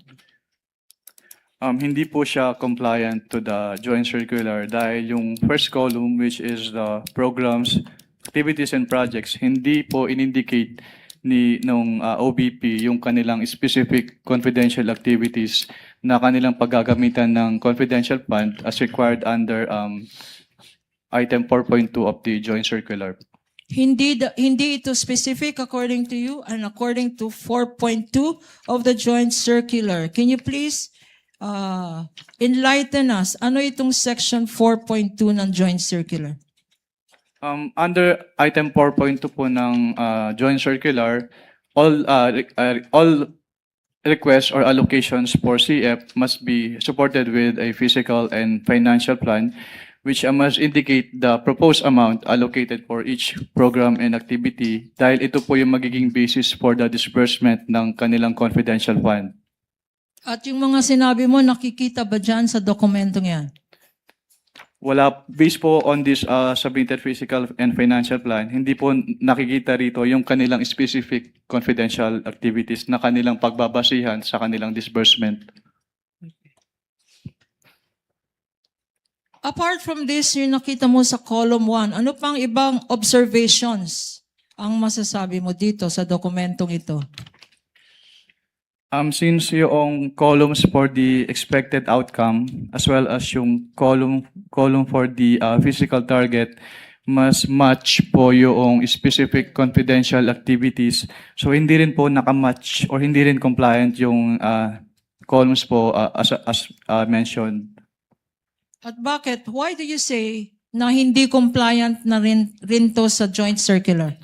Hindi po siya compliant to the joint circular dahil yung first column, which is the programs, activities and projects, hindi po in-indicate nung OBP yung kanilang specific confidential activities na kanilang paggagamitan ng confidential fund as required under item 4.2 of the joint circular. Hindi ito specific according to you and according to 4.2 of the joint circular. Can you please enlighten us? Ano itong section 4.2 ng joint circular? Under item 4.2 po ng joint circular, all requests or allocations for CF must be supported with a fiscal and financial plan which must indicate the proposed amount allocated for each program and activity dahil ito po yung magiging basis for the disbursement ng kanilang confidential fund. At yung mga sinabi mo, nakikita ba dyan sa dokumentong yan? Wala, based po on this submitted fiscal and financial plan, hindi po nakikita rito yung kanilang specific confidential activities na kanilang pagbabasihan sa kanilang disbursement. Apart from this, yung nakita mo sa column 1, ano pang ibang observations ang masasabi mo dito sa dokumentong ito? Since yung columns for the expected outcome as well as yung column for the physical target mas match po yung specific confidential activities. So hindi rin po nakamatch or hindi rin compliant yung columns po as mentioned. At bakit? Why do you say na hindi compliant na rin to sa joint circular?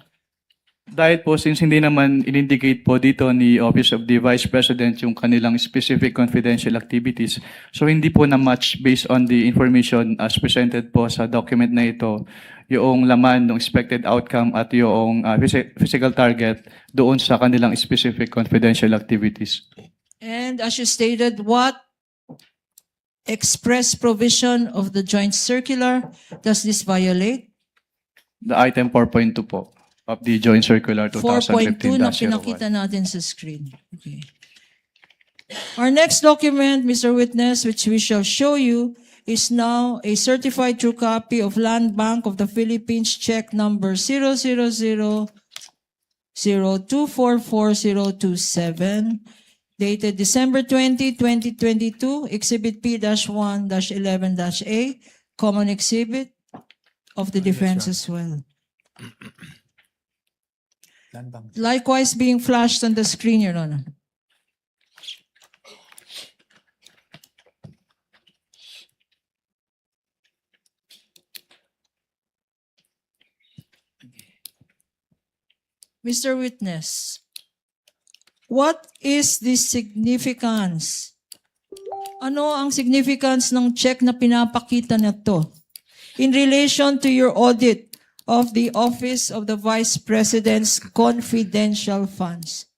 Dahil po since hindi naman in-indicate po dito ni Office of the Vice President yung kanilang specific confidential activities, so hindi po na-match based on the information as presented po sa document na ito, yung laman ng expected outcome at yung physical target doon sa kanilang specific confidential activities. And as you stated, what express provision of the joint circular does this violate? The item 4.2 po of the Joint Circular 4.2 na 2015-01. pinakita natin sa screen. Okay. Our next document, Mr. Witness, which we shall show you, is now a certified true copy of Land Bank of the Philippines check number 00002444027, dated December 20, 2022, Exhibit P-1-11-A, common exhibit of the defense as well. Likewise being flashed on the screen, Your Honor. Mr. Witness, what is the significance? Ano ang significance ng check na pinapakita na to in relation to your audit of the Office of the Vice President's confidential funds?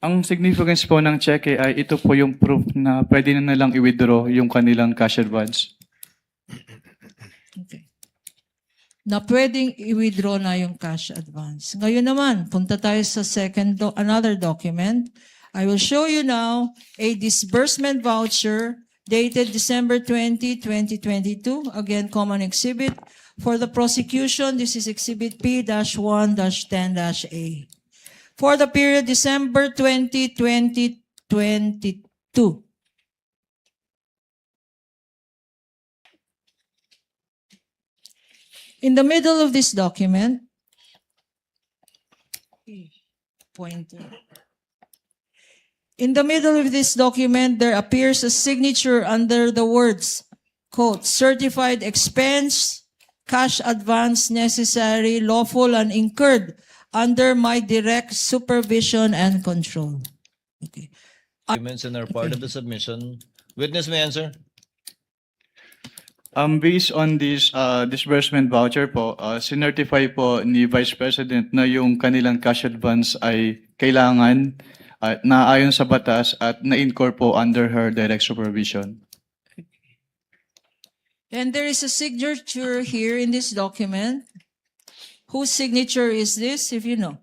Ang significance po ng cheque ay ito po yung proof na pwede na nilang i-withdraw yung kanilang cash advance. Okay. Na pwedeng i-withdraw na yung cash advance. Ngayon naman, punta tayo sa another document. I will show you now a disbursement voucher dated December 20, 2022. Again, common exhibit. For the prosecution, this is Exhibit P-1-10-A. For the period December 20, 2022. In the middle of this document, pointer. In the middle of this document, there appears a signature under the words, quote, certified expense, cash advance necessary, lawful, and incurred under my direct supervision and control. Okay. Documents and are part of the submission. Witness may answer. Based on this disbursement voucher po, sinertify po ni Vice President na yung kanilang cash advance ay kailangan na ayon sa batas at na-incur po under her direct supervision. And there is a signature here in this document. Whose signature is this, if you know?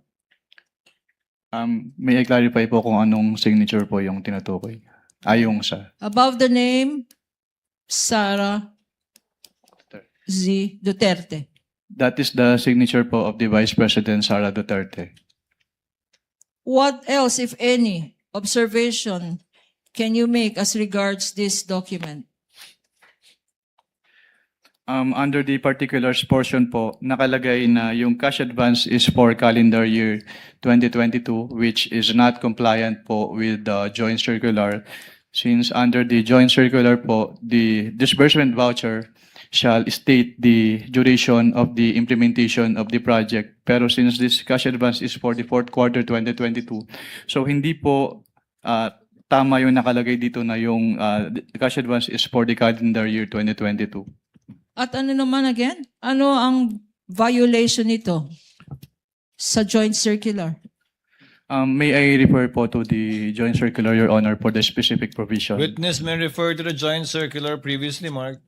May i-clarify po kung anong signature po yung tinutukoy. Ayong sa Above the name, SARA Duterte. That is the signature po of the Vice President SARA Duterte. What else, if any, observation can you make as regards this document? Under the particulars portion po, nakalagay na yung cash advance is for calendar year 2022, which is not compliant po with the joint circular. Since under the joint circular po, the disbursement voucher shall state the duration of the implementation of the project. Pero since this cash advance is for the fourth quarter 2022, so hindi po tama yung nakalagay dito na yung cash advance is for the calendar year 2022. At ano naman again? Ano ang violation nito sa joint circular? May I refer po to the joint circular, Your Honor, for the specific provision? Witness may refer to the joint circular previously marked.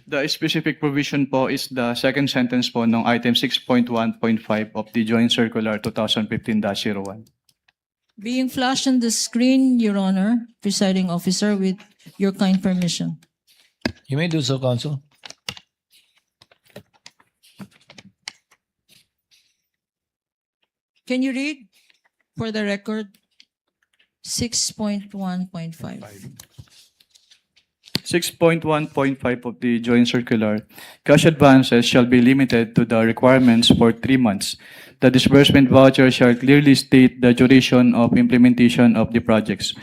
The specific provision po is the second sentence po ng item 6.1.5 of the Joint Circular 2015-01. Being flashed on the screen, Your Honor, presiding officer, with your kind permission. You may do so, Counsel. Can you read for the record 6.1.5? 6.1.5 of the Joint Circular, cash advances shall be limited to the requirements for 3 months. The disbursement voucher shall clearly state the duration of implementation of the projects.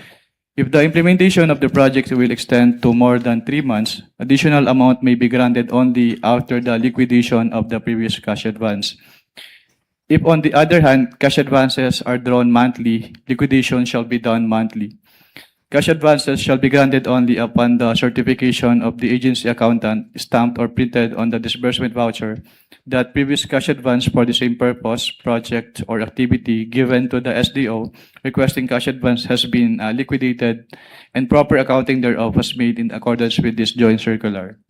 If the implementation of the project will extend to more than 3 months, additional amount may be granted only after the liquidation of the previous cash advance. If, on the other hand, cash advances are drawn monthly, liquidation shall be done monthly. Cash advances shall be granted only upon the certification of the agency accountant stamped or printed on the disbursement voucher that previous cash advance for the same purpose, project, or activity given to the SDO requesting cash advance has been liquidated and proper accounting thereof was made in accordance with this joint circular.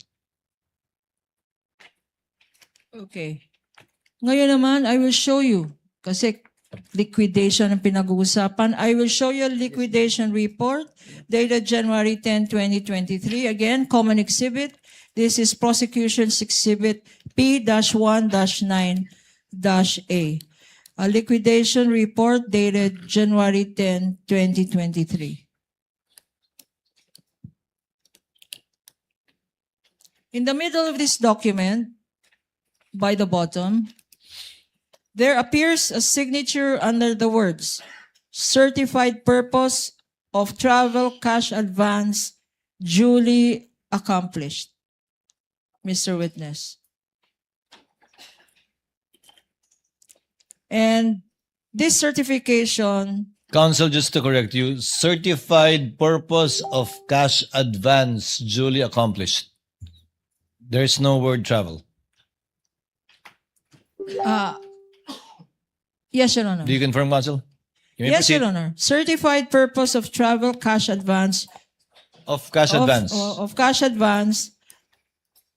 Okay. Ngayon naman, I will show you. Kasi liquidation ang pinag-uusapan. I will show you a liquidation report dated January 10, 2023. Again, common exhibit. This is prosecution's exhibit P-1-9-A. A liquidation report dated January 10, 2023. In the middle of this document, by the bottom, there appears a signature under the words, certified purpose of travel cash advance duly accomplished. Mr. Witness. And this certification, Counsel, just to correct you, certified purpose of cash advance duly accomplished. There's no word travel. yes, Your Honor. Do you confirm, Counsel? You may Yes, proceed. Your Honor. Certified purpose of travel cash advance Of cash advance. of cash advance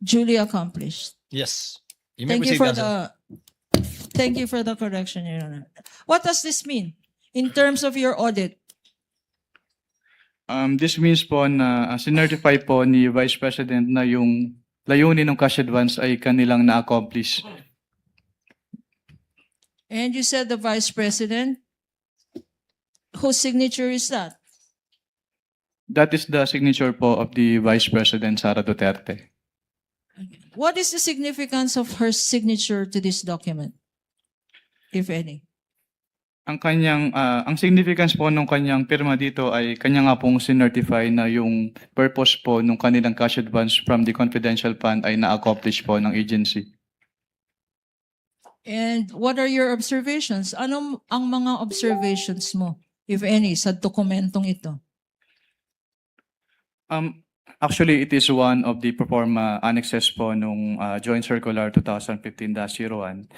duly accomplished. Yes. You may proceed, Counsel. Thank you for the correction, Your Honor. What does this mean in terms of your audit? This means po na sinertify po ni Vice President na yung layunin ng cash advance ay kanilang na-accomplish. And you said the Vice President, whose signature is that? That is the signature po of the Vice President, SARA Duterte. What is the significance of her signature to this document, if any? Ang significance po nung kanyang pirma dito ay kanya nga pong sinertify na yung purpose po nung kanilang cash advance from the confidential fund ay na-accomplish po ng agency. And what are your observations? Ano ang mga observations mo, if any, sa dokumentong ito? Actually, it is one of the proforma annexes po nung Joint Circular 2015-01.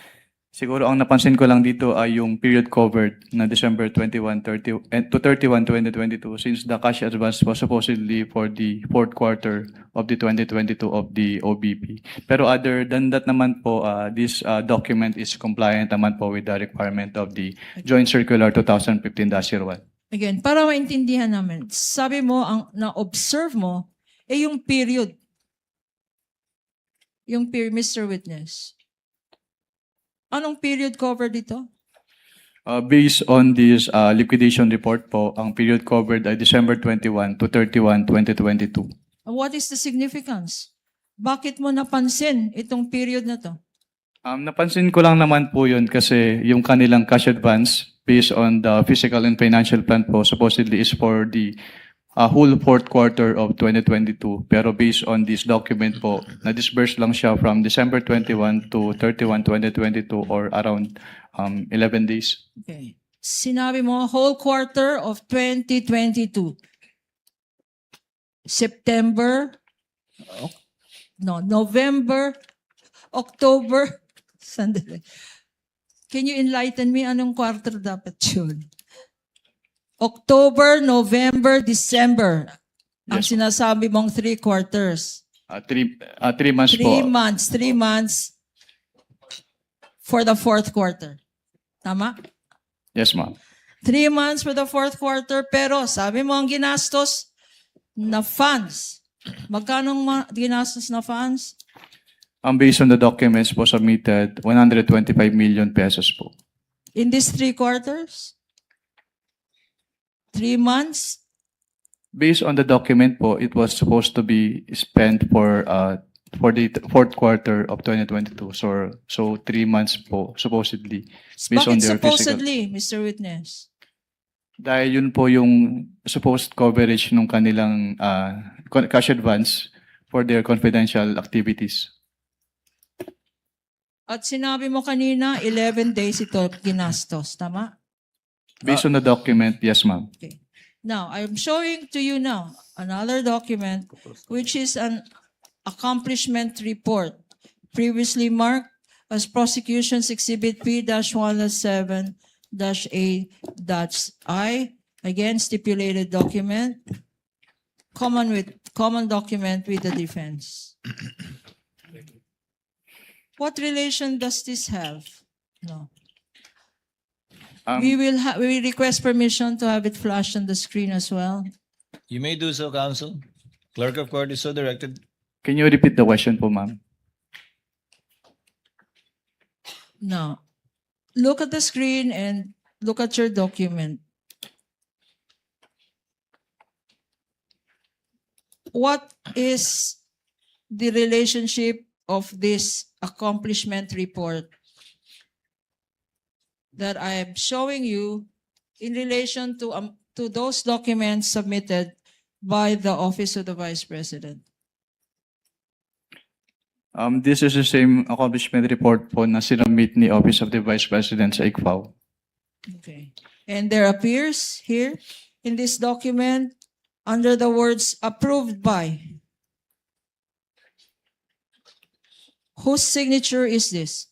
Siguro ang napansin ko lang dito ay yung period covered na December 21 to 31, 2022 since the cash advance was supposedly for the fourth quarter of the 2022 of the OBP. Pero other than that naman po, this document is compliant naman po with the requirement of the Joint Circular 2015-01. Again, para maintindihan namin, sabi mo, ang na-observe mo, yung period. Yung period, Mr. Witness. Anong period covered dito? Based on this liquidation report po, ang period covered ay December 21 to 31, 2022. What is the significance? Bakit mo napansin itong period na to? Napansin ko lang naman po yun kasi yung kanilang cash advance based on the physical and financial plan po supposedly is for the whole fourth quarter of 2022. Pero based on this document po, na-disburse lang siya from December 21 to 31, 2022 or around 11 days. Okay. Sinabi mo, whole quarter of 2022. September, November, October. Sandali. Can you enlighten me anong quarter dapat yun? October, November, December. Ang Yes. sinasabi mong 3 quarters. 3 months po. 3 months for the fourth quarter. Tama? Yes, ma'am. 3 months for the fourth quarter, pero sabi mo ang ginastos na funds. Magkano ang ginastos na funds? Based on the documents po submitted, 125 million pesos po. In these 3 quarters? 3 months? Based on the document po, it was supposed to be spent for the fourth quarter of 2022. So 3 months po, supposedly. Based on Bakit their physical. supposedly, Mr. Witness? Dahil yun po yung supposed coverage ng kanilang cash advance for their confidential activities. At sinabi mo kanina, 11 days ito ginastos. Tama? Based on the document, yes, ma'am. Okay. Now, I'm showing to you now another document which is an accomplishment report previously marked as Prosecution's Exhibit P-107-A-I, again stipulated document, common document with the defense. What relation does this have? No. We will request permission to have it flashed on the screen as well. You may do so, counsel. Clerk of court is so directed. Can you repeat the question po, ma'am? Now, look at the screen and look at your document. What is the relationship of this accomplishment report that I am showing you in relation to those documents submitted by the Office of the Vice President? This is the same accomplishment report po na sinubmit ni Office of the Vice President sa ICFAO. Okay. And there appears here in this document under the words approved by. Whose signature is this?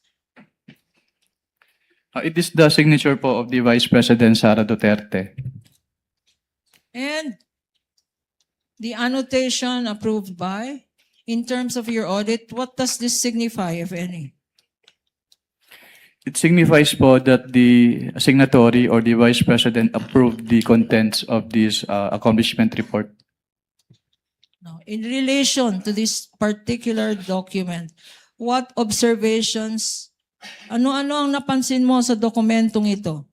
It is the signature po of the Vice President SARA Duterte. And the annotation approved by, in terms of your audit, what does this signify, if any? It signifies po that the signatory or the Vice President approved the contents of this accomplishment report. Now, in relation to this particular document, what observations, ano-ano ang napansin mo sa dokumentong ito?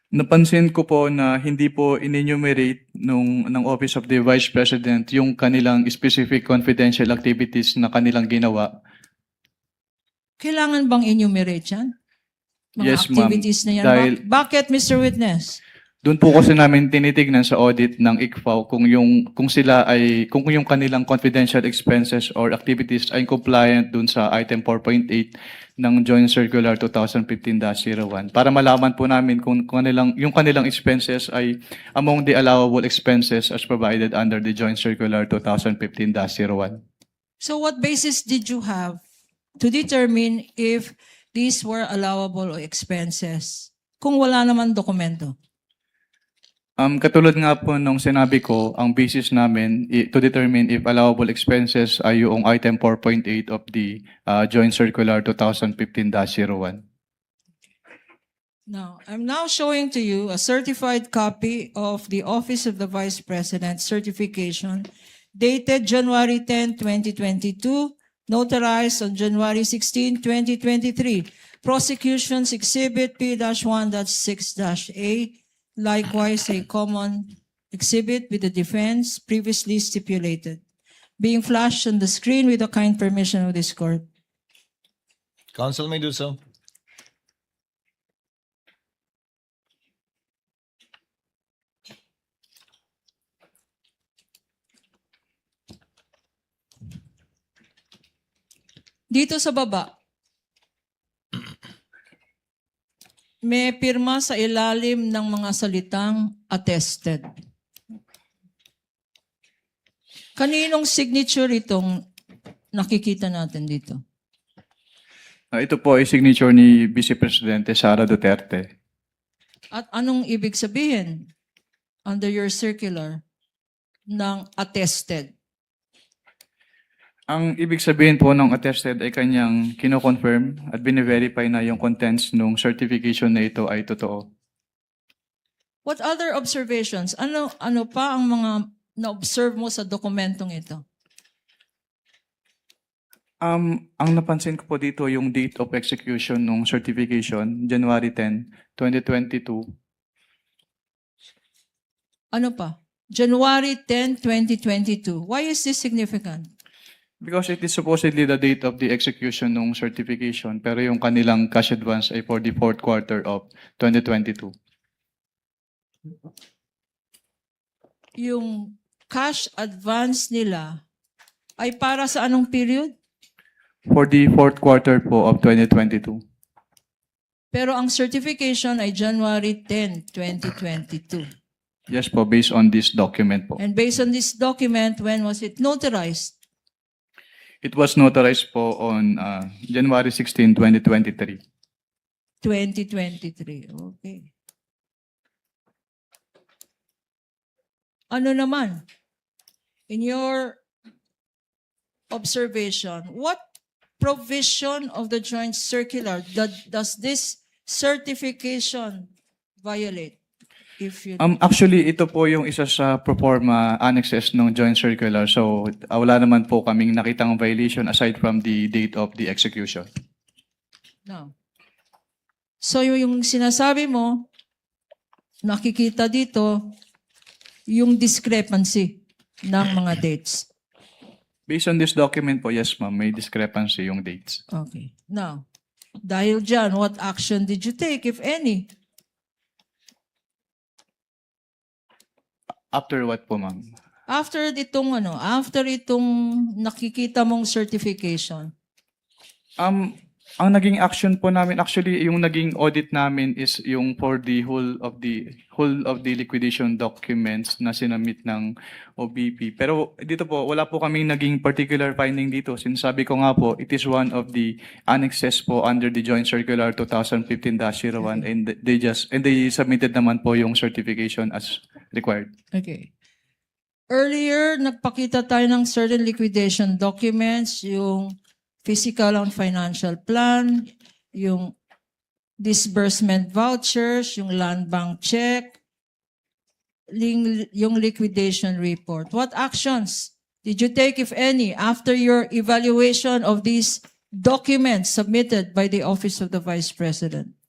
Napansin ko po na hindi po in-enumerate ng Office of the Vice President yung kanilang specific confidential activities na kanilang ginawa. Kailangan bang enumerate yan? Mga Yes, ma'am. activities na yan. Dahil- Bakit, Mr. Witness? Doon po kasi namin tinitignan sa audit ng ICFAO kung yung kanilang confidential expenses or activities ay compliant doon sa item 4.8 ng Joint Circular 2015-01 para malaman po namin kung yung kanilang expenses ay among the allowable expenses as provided under the Joint Circular 2015-01. So what basis did you have to determine if these were allowable expenses kung wala naman dokumento? Katulad nga po nung sinabi ko, ang basis namin to determine if allowable expenses ay yung item 4.8 of the Joint Circular 2015-01. Now, I'm now showing to you a certified copy of the Office of the Vice President certification dated January 10, 2022, notarized on January 16, 2023. Prosecution's Exhibit P-1.6-A, likewise a common exhibit with the defense previously stipulated, being flashed on the screen with the kind permission of this court. Counsel may do so. Dito sa baba, may pirma sa ilalim ng mga salitang attested. Kaninong signature itong nakikita natin dito? Ito po ay signature ni Vice Presidente SARA Duterte. At anong ibig sabihin under your circular ng attested? Ang ibig sabihin po ng attested ay kanyang kino-confirm at bine-verify na yung contents ng certification na ito ay totoo. What other observations? Ano pa ang mga na-observe mo sa dokumentong ito? Ang napansin ko po dito yung date of execution ng certification, January 10, 2022. Ano pa? January 10, 2022. Why is this significant? Because it is supposedly the date of the execution ng certification, pero yung kanilang cash advance ay for the fourth quarter of 2022. Yung cash advance nila ay para sa anong period? For the fourth quarter po of 2022. Pero ang certification ay January 10, 2022. Yes po, based on this document po. And based on this document, when was it notarized? It was notarized po on January 16, 2023. 2023. Okay. Ano naman? In your observation, what provision of the joint circular does this certification violate? If you Actually, ito po yung isa sa proforma annexes ng joint circular. So, wala naman po kaming nakitang violation aside from the date of the execution. no. So yung sinasabi mo, nakikita dito yung discrepancy ng mga dates. Based on this document po, yes ma'am, may discrepancy yung dates. Okay. Now, dahil dyan, what action did you take, if any? After what po ma'am? After itong nakikita mong certification. Ang naging action po namin, actually, yung naging audit namin is yung for the whole of the liquidation documents na sinamit ng OBP. Pero dito po, wala po kaming naging particular finding dito. Sinasabi ko nga po, it is one of the annexes po under the Joint Circular 2015-01 and they submitted naman po yung certification as required. Okay. Earlier, nagpakita tayo ng certain liquidation documents, yung physical and financial plan, yung disbursement vouchers, yung land bank check, yung liquidation report. What actions did you take, if any, after your evaluation of these documents submitted by the Office of the Vice President?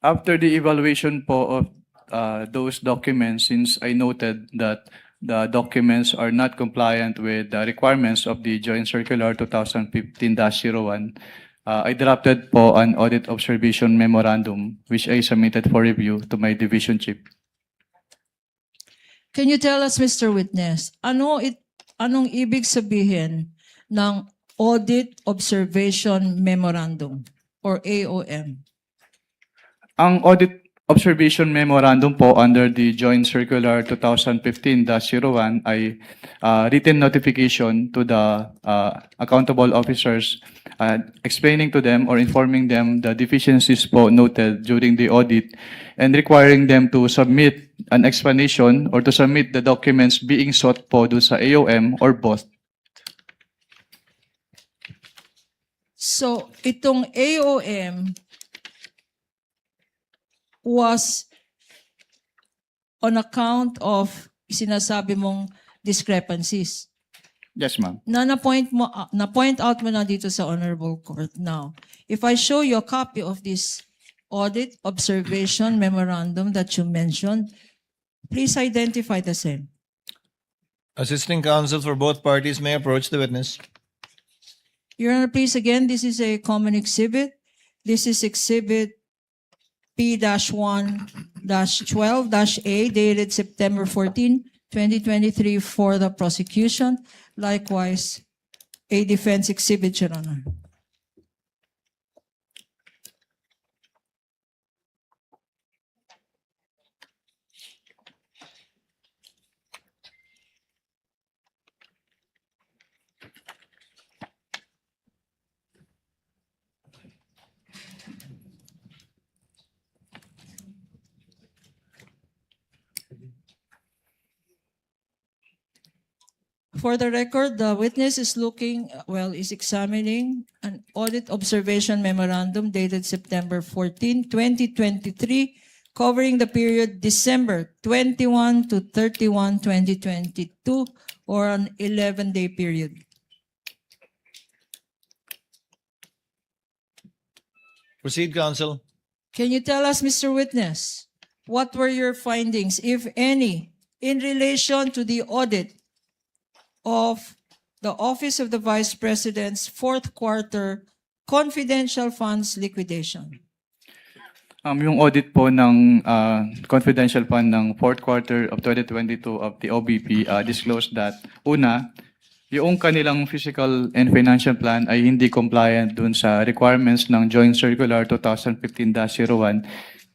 After the evaluation po of those documents, since I noted that the documents are not compliant with the requirements of the Joint Circular 2015-01, I drafted po an audit observation memorandum which I submitted for review to my division chief. Can you tell us, Mr. Witness, anong ibig sabihin ng Audit Observation Memorandum or AOM? Ang audit observation memorandum po under the Joint Circular 2015-01 ay written notification to the accountable officers explaining to them or informing them the deficiencies po noted during the audit and requiring them to submit an explanation or to submit the documents being sought po do sa AOM or both. So, itong AOM was on account of sinasabi mong discrepancies. Yes, ma'am. Na-point out mo na dito sa Honorable Court. Now, if I show you a copy of this audit observation memorandum that you mentioned, please identify the same. Assisting counsel for both parties may approach the witness. Your Honor, please again, this is a common exhibit. This is exhibit P-1-12-A dated September 14, 2023 for the prosecution. Likewise, a defense exhibit, Your Honor. For the record, the witness is is examining an audit observation memorandum dated September 14, 2023, covering the period December 21 to 31, 2022, or an 11-day period. Proceed, counsel. Can you tell us, Mr. Witness, what were your findings, if any, in relation to the audit of the Office of the Vice President's fourth quarter confidential funds liquidation? Yung audit po ng confidential fund ng fourth quarter of 2022 of the OBP disclosed that, una, yung kanilang physical and financial plan ay hindi compliant dun sa requirements ng Joint Circular 2015-01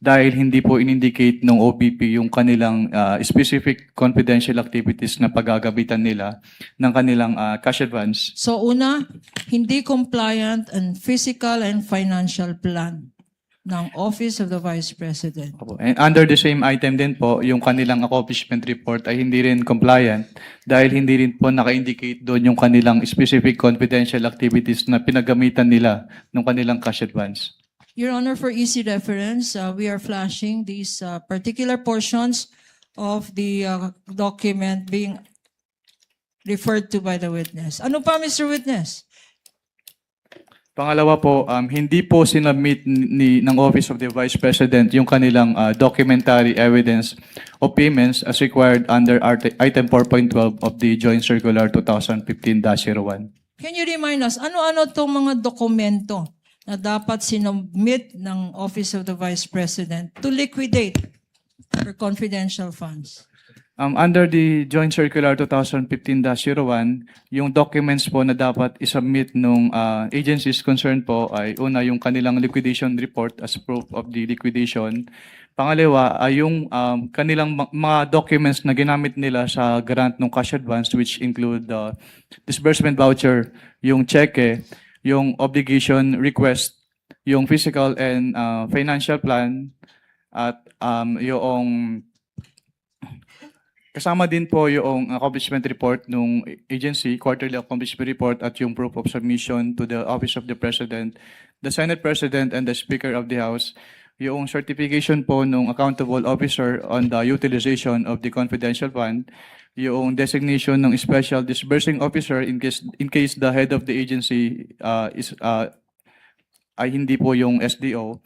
dahil hindi po in-indicate ng OBP yung kanilang specific confidential activities na paggagabitan nila ng kanilang cash advance. So una, hindi compliant ang physical and financial plan ng Office of the Vice President. Opo. And under the same item din po, yung kanilang accomplishment report ay hindi rin compliant dahil hindi rin po naka-indicate doon yung kanilang specific confidential activities na pinagamitan nila ng kanilang cash advance. Your Honor, for easy reference, we are flashing these particular portions of the document being referred to by the witness. Ano pa, Mr. Witness? Pangalawa po, hindi po sinubmit ng Office of the Vice President yung kanilang documentary evidence of payments as required under item 4.12 of the Joint Circular 2015-01. Can you remind us, ano-ano itong mga dokumento na dapat sinubmit ng Office of the Vice President to liquidate for confidential funds? Under the Joint Circular 2015-01, yung documents po na dapat isubmit ng agencies concerned po ay una yung kanilang liquidation report as proof of the liquidation. Pangalawa ay yung kanilang mga documents na ginamit nila sa grant ng cash advance, which include the disbursement voucher, yung cheque, yung obligation request, yung physical and financial plan, at yung kasama din po yung accomplishment report ng agency, quarterly accomplishment report, at yung proof of submission to the Office of the President, the Senate President, and the Speaker of the House, yung certification po ng accountable officer on the utilization of the confidential fund, yung designation ng special disbursing officer in case the head of the agency ay hindi po yung SDO,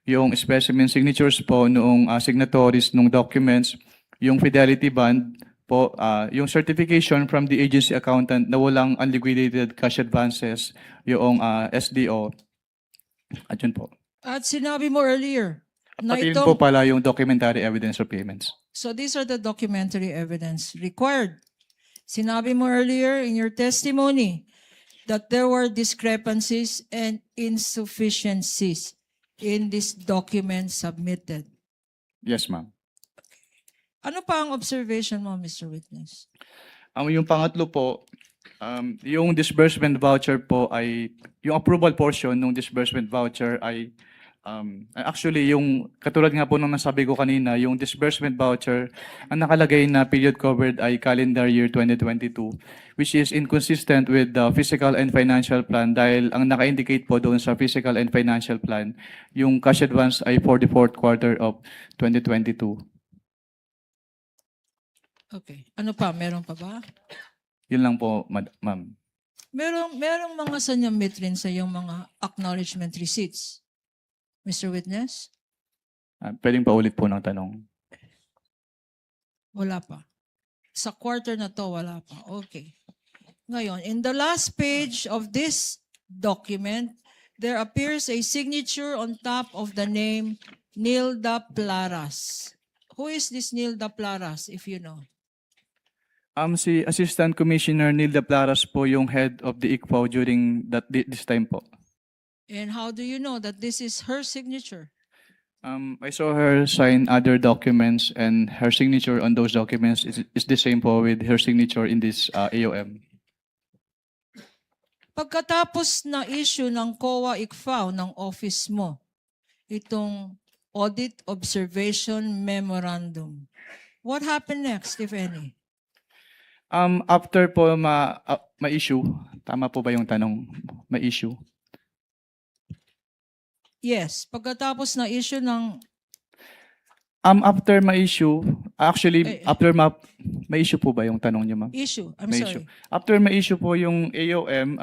yung specimen signatures po noong signatories ng documents, yung fidelity bond po, yung certification from the agency accountant na walang unliquidated cash advances, yung SDO, at yun po. At sinabi mo earlier, na Pati yun itong- po pala yung documentary evidence of payments. So these are the documentary evidence required. Sinabi mo earlier in your testimony that there were discrepancies and insufficiencies in this document submitted. Yes, ma'am. Ano pa ang observation mo, Mr. Witness? Yung pangatlo po, yung disbursement voucher po ay, yung approval portion ng disbursement voucher ay, actually yung, katulad nga po nung nasabi ko kanina, yung disbursement voucher, ang nakalagay na period covered ay calendar year 2022, which is inconsistent with the physical and financial plan dahil ang naka-indicate po doon sa physical and financial plan, yung cash advance ay for the fourth quarter of 2022. Okay. Ano pa? Meron pa ba? Yun lang po, ma'am. Merong mga sanyamit rin sa yung mga acknowledgement receipts. Mr. Witness? Pwedeng pa ulit po ng tanong. Wala pa. Sa quarter na to, wala pa. Okay. Ngayon, in the last page of this document, there appears a signature on top of the name Nilda Plaras. Who is this Nilda Plaras, if you know? Si Assistant Commissioner Nilda Plaras po yung head of the ICFO during this time po. And how do you know that this is her signature? I saw her sign other documents and her signature on those documents is the same po with her signature in this AOM. Pagkatapos na issue ng COA ICFAO ng office mo, itong Audit Observation Memorandum, what happened next, if any? After po ma-issue, tama po ba yung tanong? Ma-issue? Yes, pagkatapos na issue ng After ma-issue, actually, Eh. after ma-issue po ba yung tanong niyo, ma'am? issue, I'm May sorry. issue. After ma-issue po yung AOM,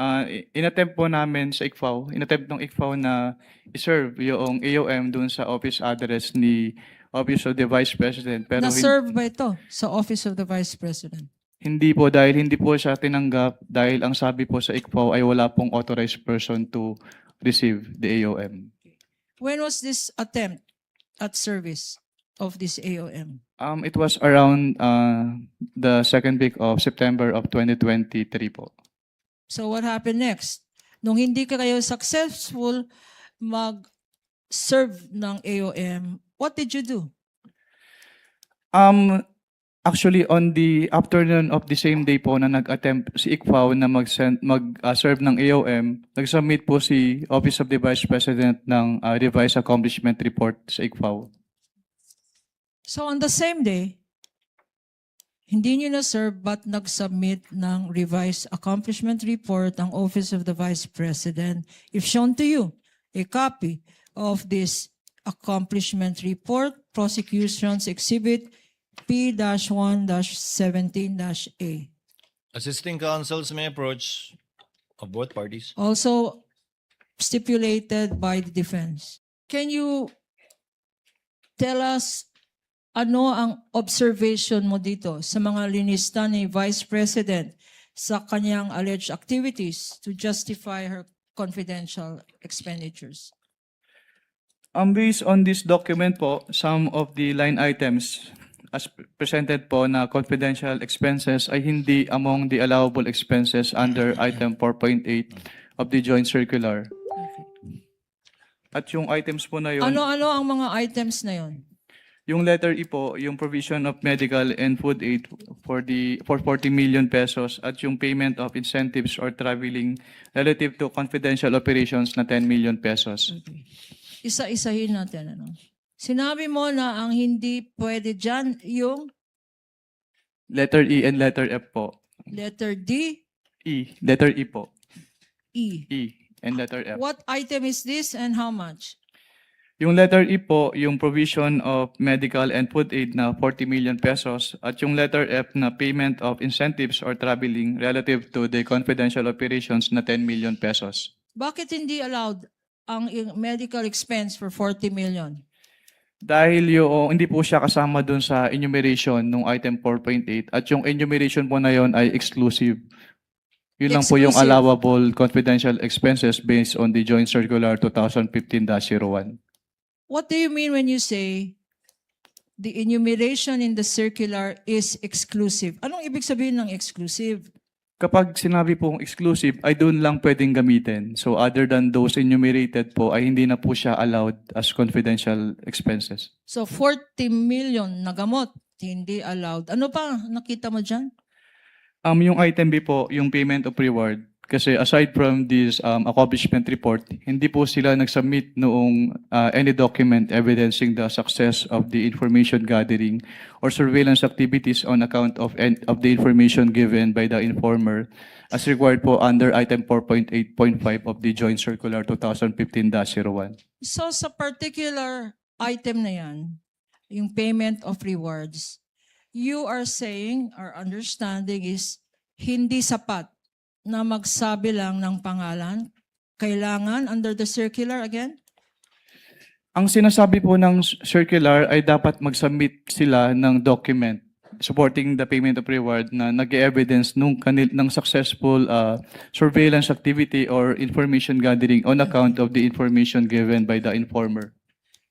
inattempt po namin sa ICFAO, inattempt ng ICFAO na i-serve yung AOM dun sa office address ni Office of the Vice President. Pero Na-serve ba ito sa Office of the Vice President? hindi po, dahil hindi po siya tinanggap, dahil ang sabi po sa ICFAO ay wala pong authorized person to receive the AOM. When was this attempt at service of this AOM? It was around the second week of September of 2023 po. So what happened next? Nung hindi ka kayo successful mag-serve ng AOM, what did you do? Actually, on the afternoon of the same day po na nag-attempt si ICFAO na mag-serve ng AOM, nag-submit po si Office of the Vice President ng revised accomplishment report sa ICFAO. So on the same day, hindi nyo na-serve but nag-submit ng revised accomplishment report ang Office of the Vice President. If shown to you a copy of this accomplishment report, Prosecution's Exhibit P-1-17-A. Assisting counsels may approach of both parties. Also stipulated by the defense. Can you tell us ano ang observation mo dito sa mga linista ni Vice President sa kanyang alleged activities to justify her confidential expenditures? Based on this document po, some of the line items as presented po na confidential expenses ay hindi among the allowable expenses under item 4.8 of the joint circular. At yung items po na yun, Ano-ano ang mga items na yon? yung letter E po, yung provision of medical and food aid for 40 million pesos at yung payment of incentives or traveling relative to confidential operations na 10 million pesos. Isa-isahin natin. Ano? Sinabi mo na ang hindi pwede dyan yung Letter E and letter F po. letter D, Letter E po. E. E and letter F. What item is this and how much? Yung letter E po, yung provision of medical and food aid na 40 million pesos at yung letter F na payment of incentives or traveling relative to the confidential operations na 10 million pesos. Bakit hindi allowed ang medical expense for 40 million? Dahil yung hindi po siya kasama dun sa enumeration nung item 4.8 at yung enumeration po na yon ay exclusive. Yun lang po yung Exclusive. allowable confidential expenses based on the Joint Circular 2015-01. What do you mean when you say the enumeration in the circular is exclusive? Anong ibig sabihin ng exclusive? Kapag sinabi pong exclusive, ay doon lang pwedeng gamitin. So other than those enumerated po, ay hindi na po siya allowed as confidential expenses. So 40 million na gamot, hindi allowed. Ano pa nakita mo dyan? Yung item B po, yung payment of reward. Kasi aside from this accomplishment report, hindi po sila nag-submit noong any document evidencing the success of the information gathering or surveillance activities on account of the information given by the informer as required po under item 4.8.5 of the Joint Circular 2015-01. So sa particular item na yan, yung payment of rewards, you are saying, our understanding is, hindi sapat na magsabi lang ng pangalan, kailangan under the circular again? Ang sinasabi po ng circular ay dapat mag-submit sila ng document supporting the payment of reward na nag-evidence ng successful surveillance activity or information gathering on account of the information given by the informer.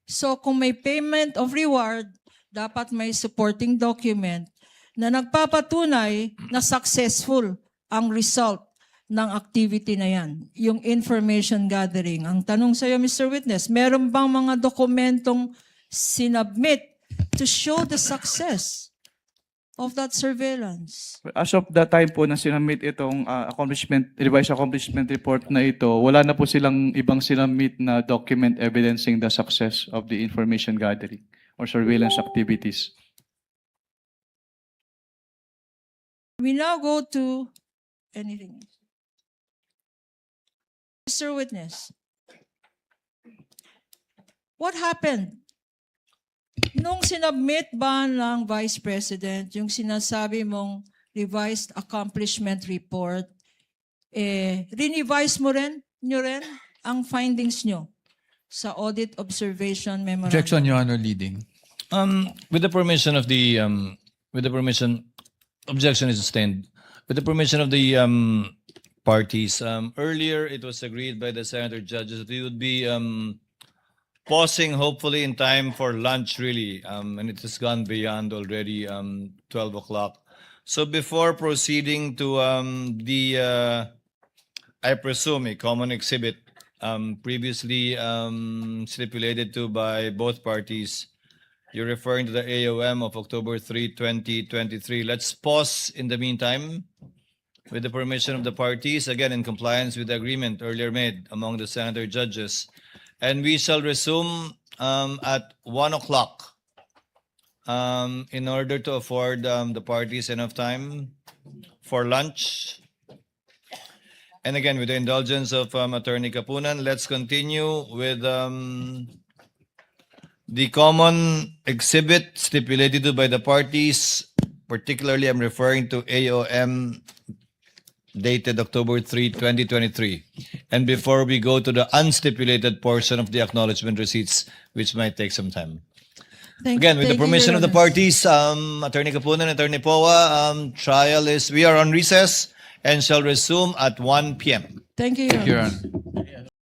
So kung may payment of reward, dapat may supporting document na nagpapatunay na successful ang result ng activity na yan, yung information gathering. Ang tanong sa'yo, Mr. Witness, meron bang mga dokumentong sinubmit to show the success of that surveillance? As of the time po na sinamit itong revised accomplishment report na ito, wala na po silang ibang sinamit na document evidencing the success of the information gathering or surveillance activities. We now go to anything. Mr. Witness, what happened? Nung sinubmit ba ng Vice President yung sinasabi mong revised accomplishment report, rinevise nyo rin ang findings nyo sa audit observation memorandum? Objection, Your Honor, leading. With the permission of the objection is sustained. With the permission of the parties, earlier it was agreed by the senator judges that we would be pausing hopefully in time for lunch really, and it has gone beyond already 12 o'clock. So before proceeding to I presume a common exhibit previously stipulated to by both parties, you're referring to the AOM of October 3, 2023. Let's pause in the meantime with the permission of the parties, again in compliance with the agreement earlier made among the senator judges. And we shall resume at 1 o'clock in order to afford the parties enough time for lunch. And again, with the indulgence of Attorney Kapunan, let's continue with the common exhibit stipulated to by the parties. Particularly, I'm referring to AOM dated October 3, 2023. And before we go to the unstipulated portion of the acknowledgement receipts, which might take some time. Again, with the permission of the parties, Attorney Kapunan, Attorney Poa, we are on recess and shall resume at 1 p.m. Thank you, Your Your Honor. Honor.